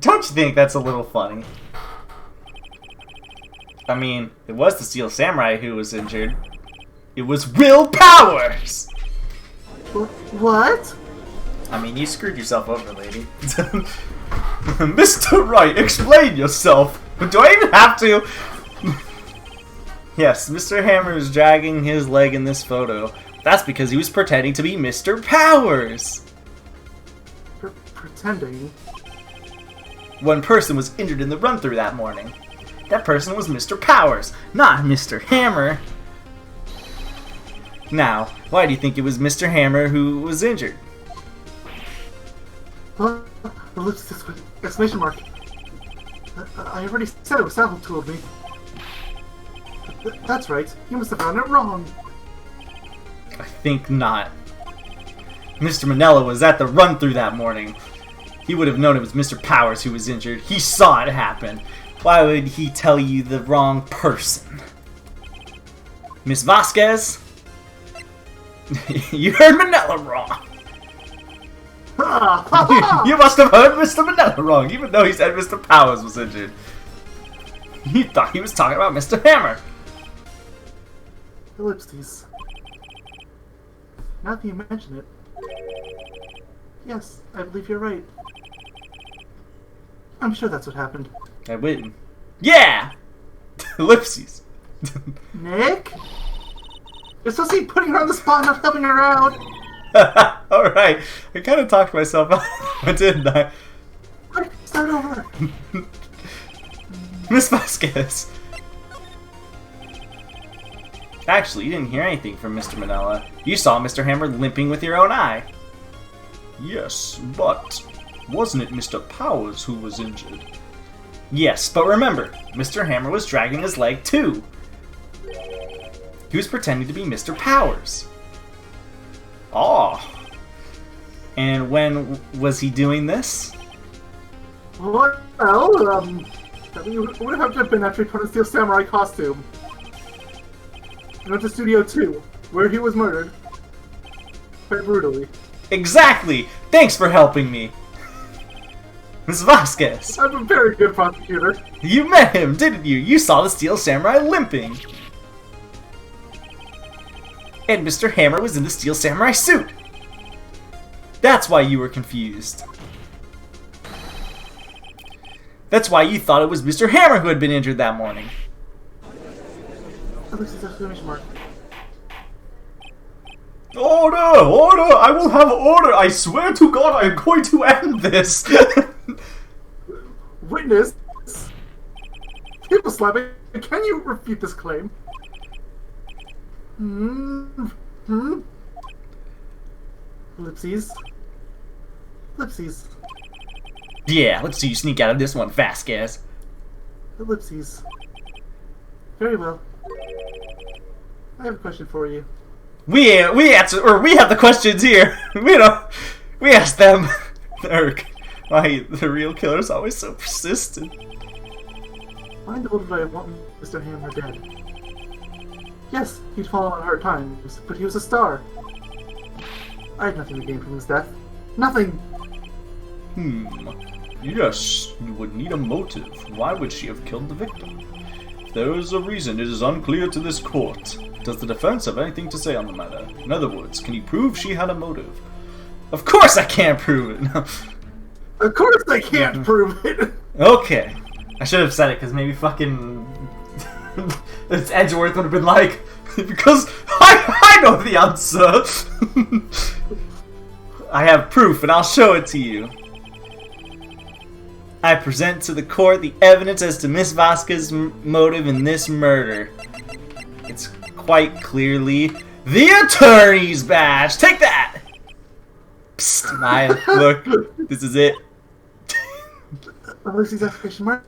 Don't you think that's a little funny? I mean, it was the Steel Samurai who was injured. It was Will Powers! What? I mean, you screwed yourself over, lady. Mr. Wright, explain yourself! Do I even have to? Yes, Mr. Hammer is dragging his leg in this photo. That's because he was pretending to be Mr. Powers! Pretending? One person was injured in the run-through that morning. That person was Mr. Powers, not Mr. Hammer. Now, why do you think it was Mr. Hammer who was injured? Huh? What's this exclamation mark? I already said it was Sal who told me. That's right. You must have gotten it wrong. I think not. Mr. Manella was at the run-through that morning. He would have known it was Mr. Powers who was injured. He saw it happen. Why would he tell you the wrong person? Miss Vasquez? You heard Manella wrong. You must have heard Mr. Manella wrong, even though he said Mr. Powers was injured. You thought he was talking about Mr. Hammer. Ellipses. Now that you mention it. Yes, I believe you're right. I'm sure that's what happened. I win. Yeah! Ellipses. Nick? You're supposed to be putting her on the spot, not helping her out. Alright, I kind of talked myself out, didn't I? Quick, start over. Miss Vasquez. Actually, you didn't hear anything from Mr. Manella. You saw Mr. Hammer limping with your own eye. Yes, but wasn't it Mr. Powers who was injured? Yes, but remember, Mr. Hammer was dragging his leg too. He was pretending to be Mr. Powers. Oh. And when was he doing this? Well, he would have to have been after he put on a Steel Samurai costume. And went to Studio 2, where he was murdered. Quite brutally. Exactly! Thanks for helping me! Miss Vasquez! I'm a very good prosecutor. You met him, didn't you? You saw the Steel Samurai limping! And Mr. Hammer was in the Steel Samurai suit! That's why you were confused. That's why you thought it was Mr. Hammer who had been injured that morning. Ellipses exclamation mark. Order! Order! I will have order! I swear to God I am going to end this! Witness! People slapping. Can you refute this claim? Ellipses. Ellipses. Yeah, let's see you sneak out of this one, Vasquez. Ellipses. Very well. I have a question for you. We answer, or we have the questions here. We ask them. Why the real killer's always so persistent. Why in the world did I want Mr. Hammer dead? Yes, he'd fallen on hard times, but he was a star. I had nothing to gain from his death. Nothing! Yes, you would need a motive. Why would she have killed the victim? If there is a reason, it is unclear to this court. Does the defense have anything to say on the matter? In other words, can you prove she had a motive? Of course I can't prove it! Of course I can't prove it! Okay. I should have said it, because maybe fucking... this Edgeworth would have been like, because I know the answer! I have proof, and I'll show it to you. I present to the court the evidence as to Miss Vasquez's motive in this murder. It's quite clearly the attorney's badge! Take that! Psst, Maya, look, this is it. Ellipses exclamation mark.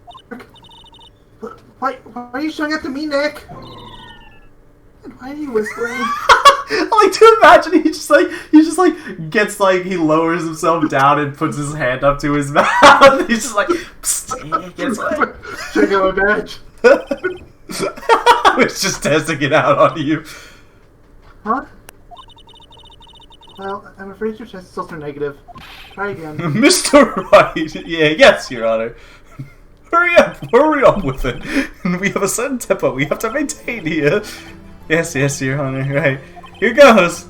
Why are you showing up to me, Nick? And why are you whispering? I like to imagine he just gets like, he lowers himself down and puts his hand up to his mouth. He's just like, psst, he gets like... Check out my badge. I was just testing it out on you. Huh? Well, I'm afraid your test is also negative. Try again. Mr. Wright! Yeah, yes, Your Honor. Hurry up with it. We have a certain tempo we have to maintain here. Yes, Your Honor, right. Here goes.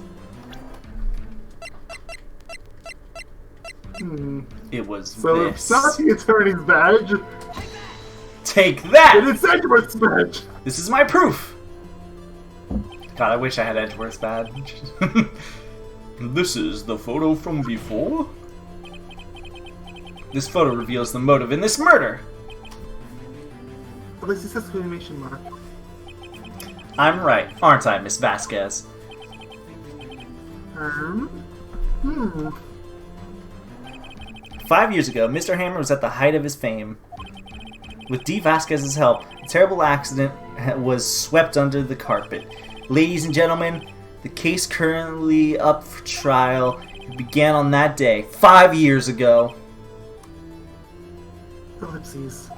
It was so this. So it's not the attorney's badge. Take that! It's Edgeworth's badge! This is my proof! God, I wish I had Edgeworth's badge. This is the photo from before? This photo reveals the motive in this murder! But this is exclamation mark. I'm right, aren't I, Miss Vasquez? 5 years ago, Mr. Hammer was at the height of his fame. With D. Vasquez's help, a terrible accident was swept under the carpet. Ladies and gentlemen, the case currently up for trial began on that day, 5 years ago. Ellipses.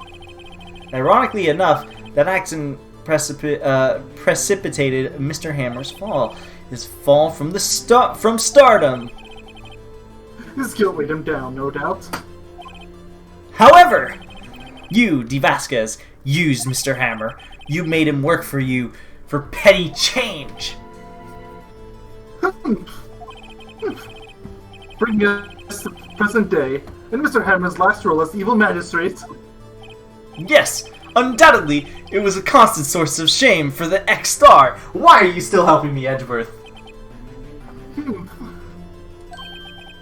Ironically enough, that accident precipitated Mr. Hammer's fall. His fall from stardom. His guilt weighed him down, no doubt. However, you, D. Vasquez, used Mr. Hammer. You made him work for you for petty change. Bringing us to the present day, and Mr. Hammer's last role as evil magistrate. Yes, undoubtedly, it was a constant source of shame for the ex-star. Why are you still helping me, Edgeworth?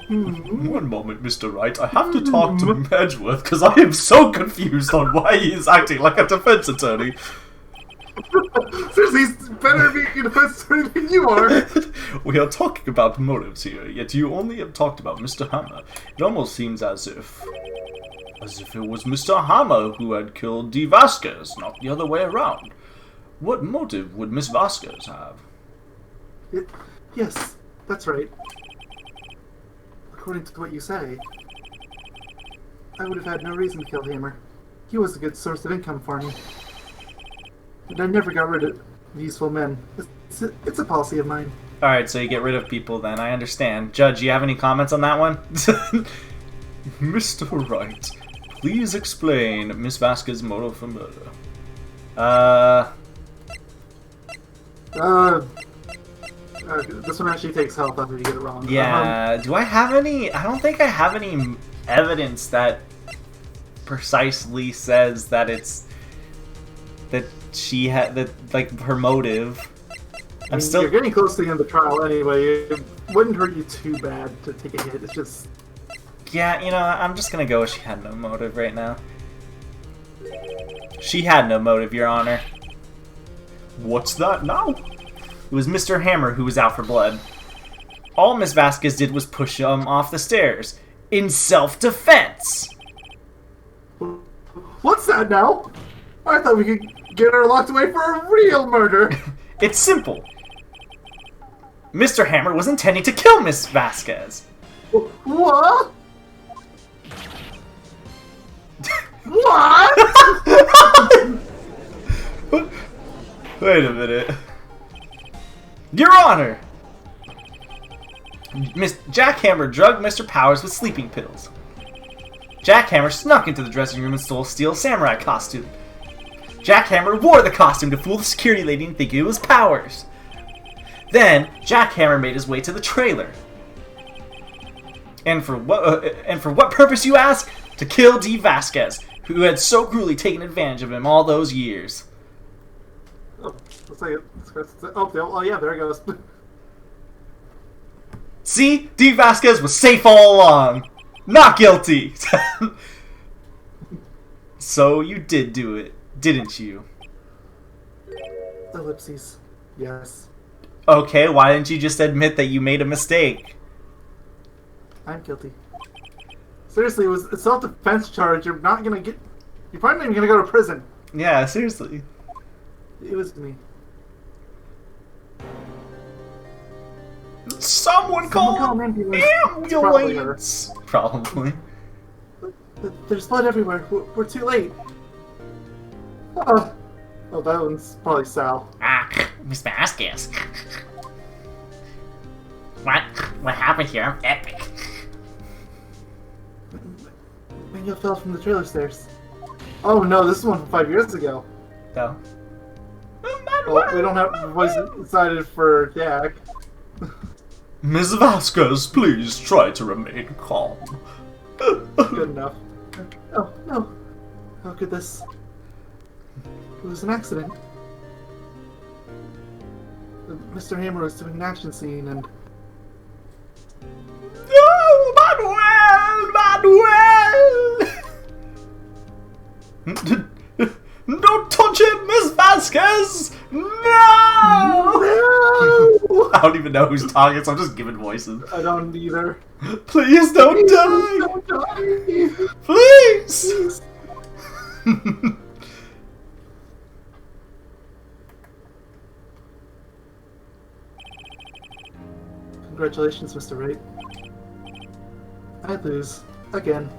One moment, Mr. Wright. I have to talk to Edgeworth because I am so confused on why he is acting like a defense attorney. Seriously, he's better being a defense attorney than you are. We are talking about motives here, yet you only have talked about Mr. Hammer. It almost seems as if it was Mr. Hammer who had killed D. Vasquez, not the other way around. What motive would Miss Vasquez have? Yes, that's right. According to what you say, I would have had no reason to kill Hammer. He was a good source of income for me. And I never got rid of useful men. It's a policy of mine. Alright, so you get rid of people then, I understand. Judge, you have any comments on that one? Mr. Wright, please explain Miss Vasquez's motive for murder. This one actually takes help after you get it wrong. Yeah, do I have any... I don't think I have any evidence that precisely says that it's that she had that like her motive. You're getting close to the end of the trial anyway. It wouldn't hurt you too bad to take a hit. It's just... Yeah, you know, I'm just gonna go with she had no motive right now. She had no motive, Your Honor. What's that now? It was Mr. Hammer who was out for blood. All Miss Vasquez did was push him off the stairs. In self-defense! What's that now? I thought we could get her locked away for a real murder. It's simple. Mr. Hammer was intending to kill Miss Vasquez. What? What? Wait a minute. Your Honor! Miss Jackhammer drugged Mr. Powers with sleeping pills. Jackhammer snuck into the dressing room and stole Steel's samurai costume. Jackhammer wore the costume to fool the security lady and think it was Powers. Then, Jackhammer made his way to the trailer. And for what purpose, you ask? To kill D. Vasquez, who had so cruelly taken advantage of him all those years. Oh, oh yeah, there it goes. See? D. Vasquez was safe all along. Not guilty. So you did do it, didn't you? Ellipses. Yes. Okay, why didn't you just admit that you made a mistake? I'm guilty. Seriously, it was a self-defense charge. You're probably not even gonna go to prison. Yeah, seriously. It was me. Someone call ambulance! Probably. There's blood everywhere. We're too late. Oh, that one's probably Sal. Ah, Miss Vasquez. What happened here? Epic. Mango fell from the trailer stairs. Oh no, this is one from 5 years ago. No. Well, we don't have a voice decided for Jack. Miss Vasquez, please try to remain calm. Good enough. Oh no. How could this... It was an accident. Mr. Hammer was doing an action scene and... No, Manuel! Don't touch it, Miss Vasquez! No! I don't even know who's talking, so I'm just giving voices. I don't either. Please don't die! Don't die! Please! Congratulations, Mr. Wright. I lose. Again.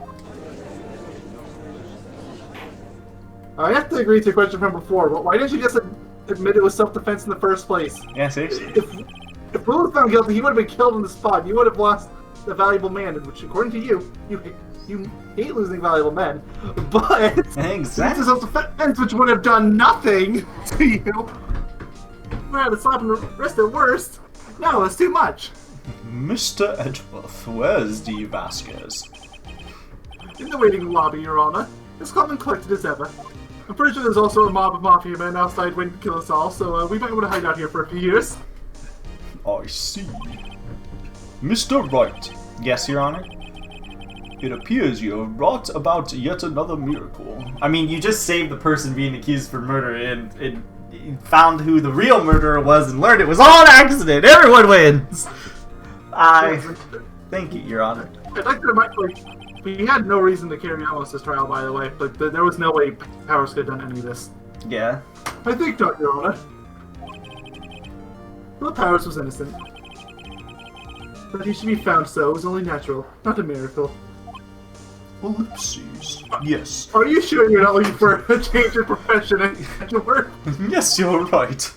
I have to agree to a question from before, but why didn't you just admit it was self-defense in the first place? Yeah, seriously. If Will was found guilty, he would have been killed on the spot. You would have lost the valuable man, which, according to you, you hate losing valuable men. But Exactly. it's self-defense, which would have done nothing to you. Man, it's slap and arrest at worst. No, that's too much. Mr. Edgeworth, where's D. Vasquez? In the waiting lobby, Your Honor. As calm and collected as ever. I'm pretty sure there's also a mob of mafia men outside waiting to kill us all, so we might want to hide out here for a few years. I see. Mr. Wright. Yes, Your Honor? It appears you have brought about yet another miracle. I mean, you just saved the person being accused for murder and found who the real murderer was and learned it was all an accident. Everyone wins! Thank you, Your Honor. I'd like to we had no reason to carry on with this trial, by the way, but there was no way Powers could have done any of this. Yeah. I think not, Your Honor. Well, Powers was innocent. But he should be found so. It was only natural, not a miracle. Ellipses. Yes. Are you sure you're not looking for a change in profession at your work? Yes, you're right.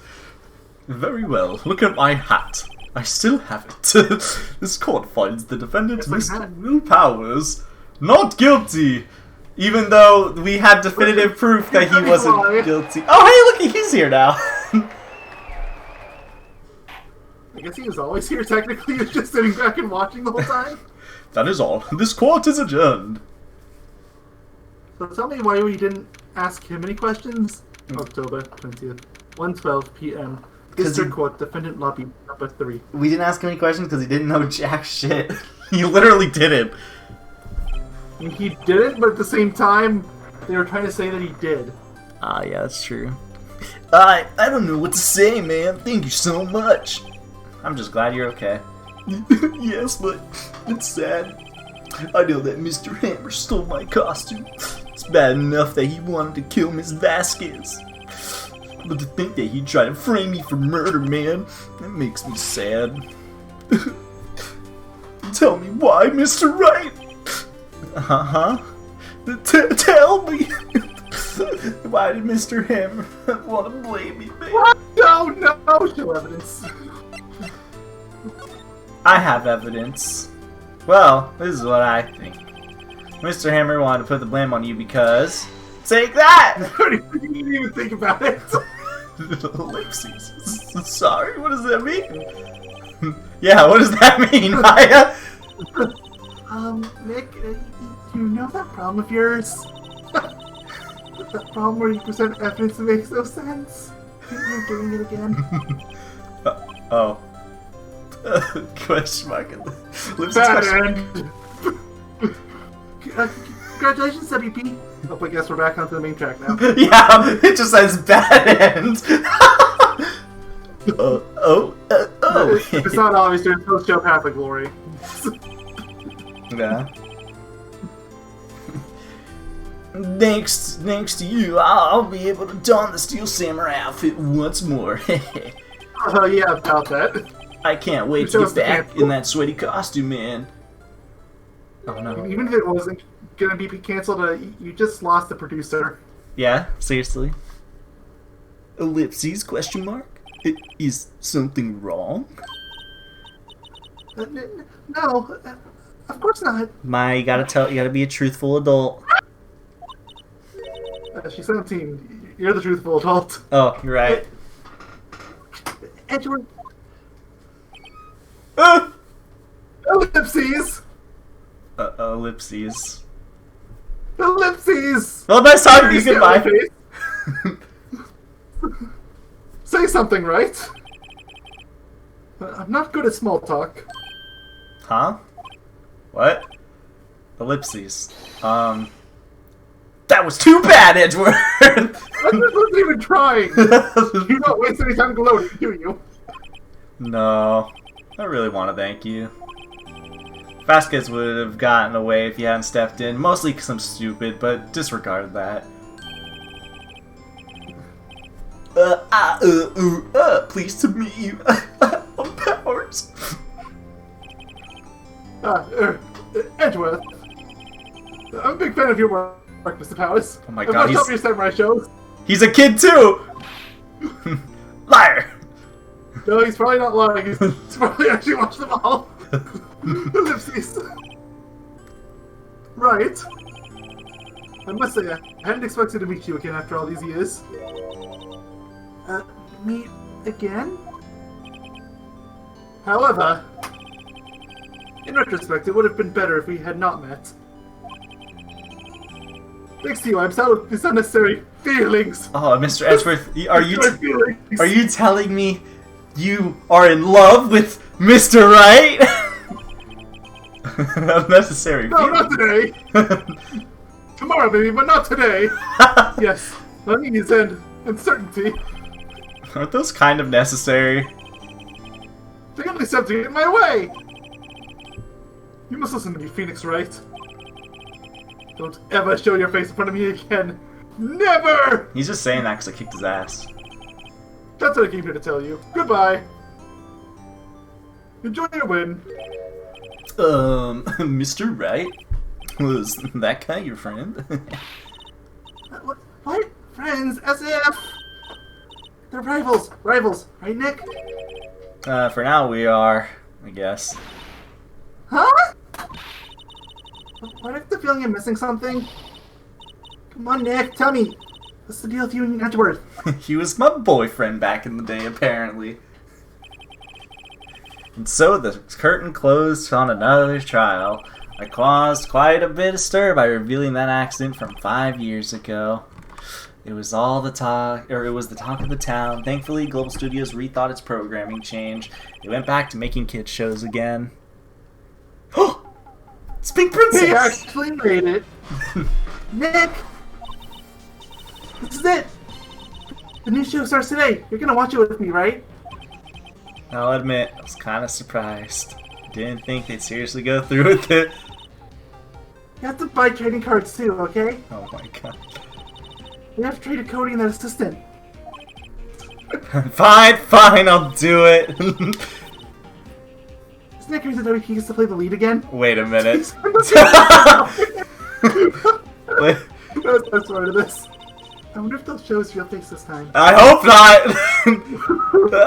Very well. Look at my hat. I still have it. This court finds the defendant, Mr. Will Powers, not guilty, even though we had definitive proof that he wasn't guilty. Oh, hey, look, he's here now. I guess he was always here, technically. He was just sitting back and watching the whole time. That is all. This court is adjourned. So tell me why we didn't ask him any questions. October 20th, 1:12 p.m. District Court, Defendant Lobby, number 3. We didn't ask him any questions because he didn't know jack shit. He literally didn't. He didn't, but at the same time, they were trying to say that he did. Ah, yeah, that's true. I don't know what to say, man. Thank you so much. I'm just glad you're okay. Yes, but it's sad. I know that Mr. Hammer stole my costume. It's bad enough that he wanted to kill Miss Vasquez. But to think that he'd try to frame me for murder, man, that makes me sad. Tell me why, Mr. Wright? Uh-huh. Tell me. Why did Mr. Hammer want to blame me, man? What? No, show evidence. I have evidence. Well, this is what I think. Mr. Hammer wanted to put the blame on you because... Take that! You didn't even think about it. Ellipses. Sorry, what does that mean? Yeah, what does that mean, Maya? Nick, you know that problem of yours? That problem where you present evidence that makes no sense? You're doing it again. Oh. Question mark. Bad end. Congratulations, WP. Oh, I guess we're back onto the main track now. Yeah, it just says bad end. Oh. It's not obvious there's no show Path of Glory. Yeah. Thanks to you, I'll be able to don the Steel Samurai outfit once more. Oh, yeah, about that. I can't wait to get back in that sweaty costume, man. Oh no. Even if it wasn't gonna be cancelled, you just lost the producer. Yeah, seriously. Ellipses? Question mark? Is something wrong? No, of course not. You gotta be a truthful adult. She's 17. You're the truthful adult. Oh, you're right. Edgeworth. Ellipses! Ellipses. Ellipses! Well, nice talking to you. Goodbye. Say something, right? I'm not good at small talk. Huh? What? Ellipses. That was too bad, Edgeworth! I wasn't even trying! You don't waste any time gloating, do you? No. I really want to thank you. Vasquez would have gotten away if you hadn't stepped in, mostly because I'm stupid, but disregard that. Pleased to meet you. I'm Powers. Edgeworth. I'm a big fan of your work, Mr. Powers. Oh my I've god, watched your samurai shows. He's a kid too! Liar! No, he's probably not lying. He's probably actually watched them all. Ellipses. Right. I must say, I hadn't expected to meet you again after all these years. Meet again? However, in retrospect, it would have been better if we had not met. Thanks to you, I'm saddled with unnecessary feelings. Oh, Mr. Edgeworth, are you telling me you are in love with Mr. Wright? Unnecessary No, feelings. not today. Tomorrow, maybe, but not today. Yes, unease and uncertainty. Aren't those kind of necessary? They only seem to get in my way. You must listen to me, Phoenix Wright. Don't ever show your face in front of me again. Never! He's just saying that because I kicked his ass. That's what I came here to tell you. Goodbye. Enjoy your win. Mr. Wright? Was that guy your friend? What? Friends? As if... They're rivals. Rivals. Right, Nick? For now we are, I guess. Huh? What if the feeling I'm missing something? Come on, Nick. Tell me. What's the deal with you and Edgeworth? He was my boyfriend back in the day, apparently. And so the curtain closed on another trial. I caused quite a bit of stir by revealing that accident from 5 years ago. It was the talk of the town. Thankfully, Global Studios rethought its programming change. They went back to making kids shows again. It's Pink Princess! He actually made it. Nick! This is it! The new show starts today. You're gonna watch it with me, right? I'll admit, I was kind of surprised. Didn't think they'd seriously go through with it. You have to buy trading cards too, okay? Oh my god. We have to trade a Cody and that assistant. Fine, I'll do it. Isn't it crazy that he gets to play the lead again? Wait a minute. Wait. That's the best part of this. I wonder if they'll show his real face this time. I hope not.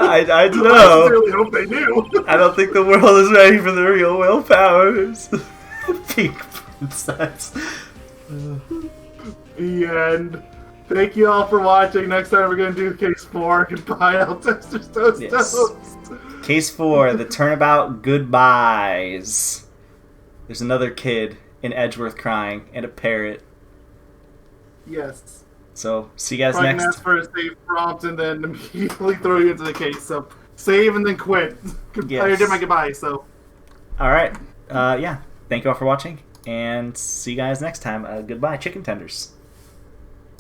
I don't know. I really hope they do. I don't think the world is ready for the real Will Powers. Pink Princess. The end. Thank you all for watching. Next time we're going to do Case 4. Goodbye, Altesters Toast Yes. Toast. Case 4, the Turnabout Goodbyes. There's another kid in Edgeworth crying and a parrot. Yes. So, see you guys Probably next. ask for a save prompt and then immediately throw you into the case. So, save and then quit. Yes. I did my goodbye, so. Alright. Yeah. Thank you all for watching. And see you guys next time. Goodbye, chicken tenders.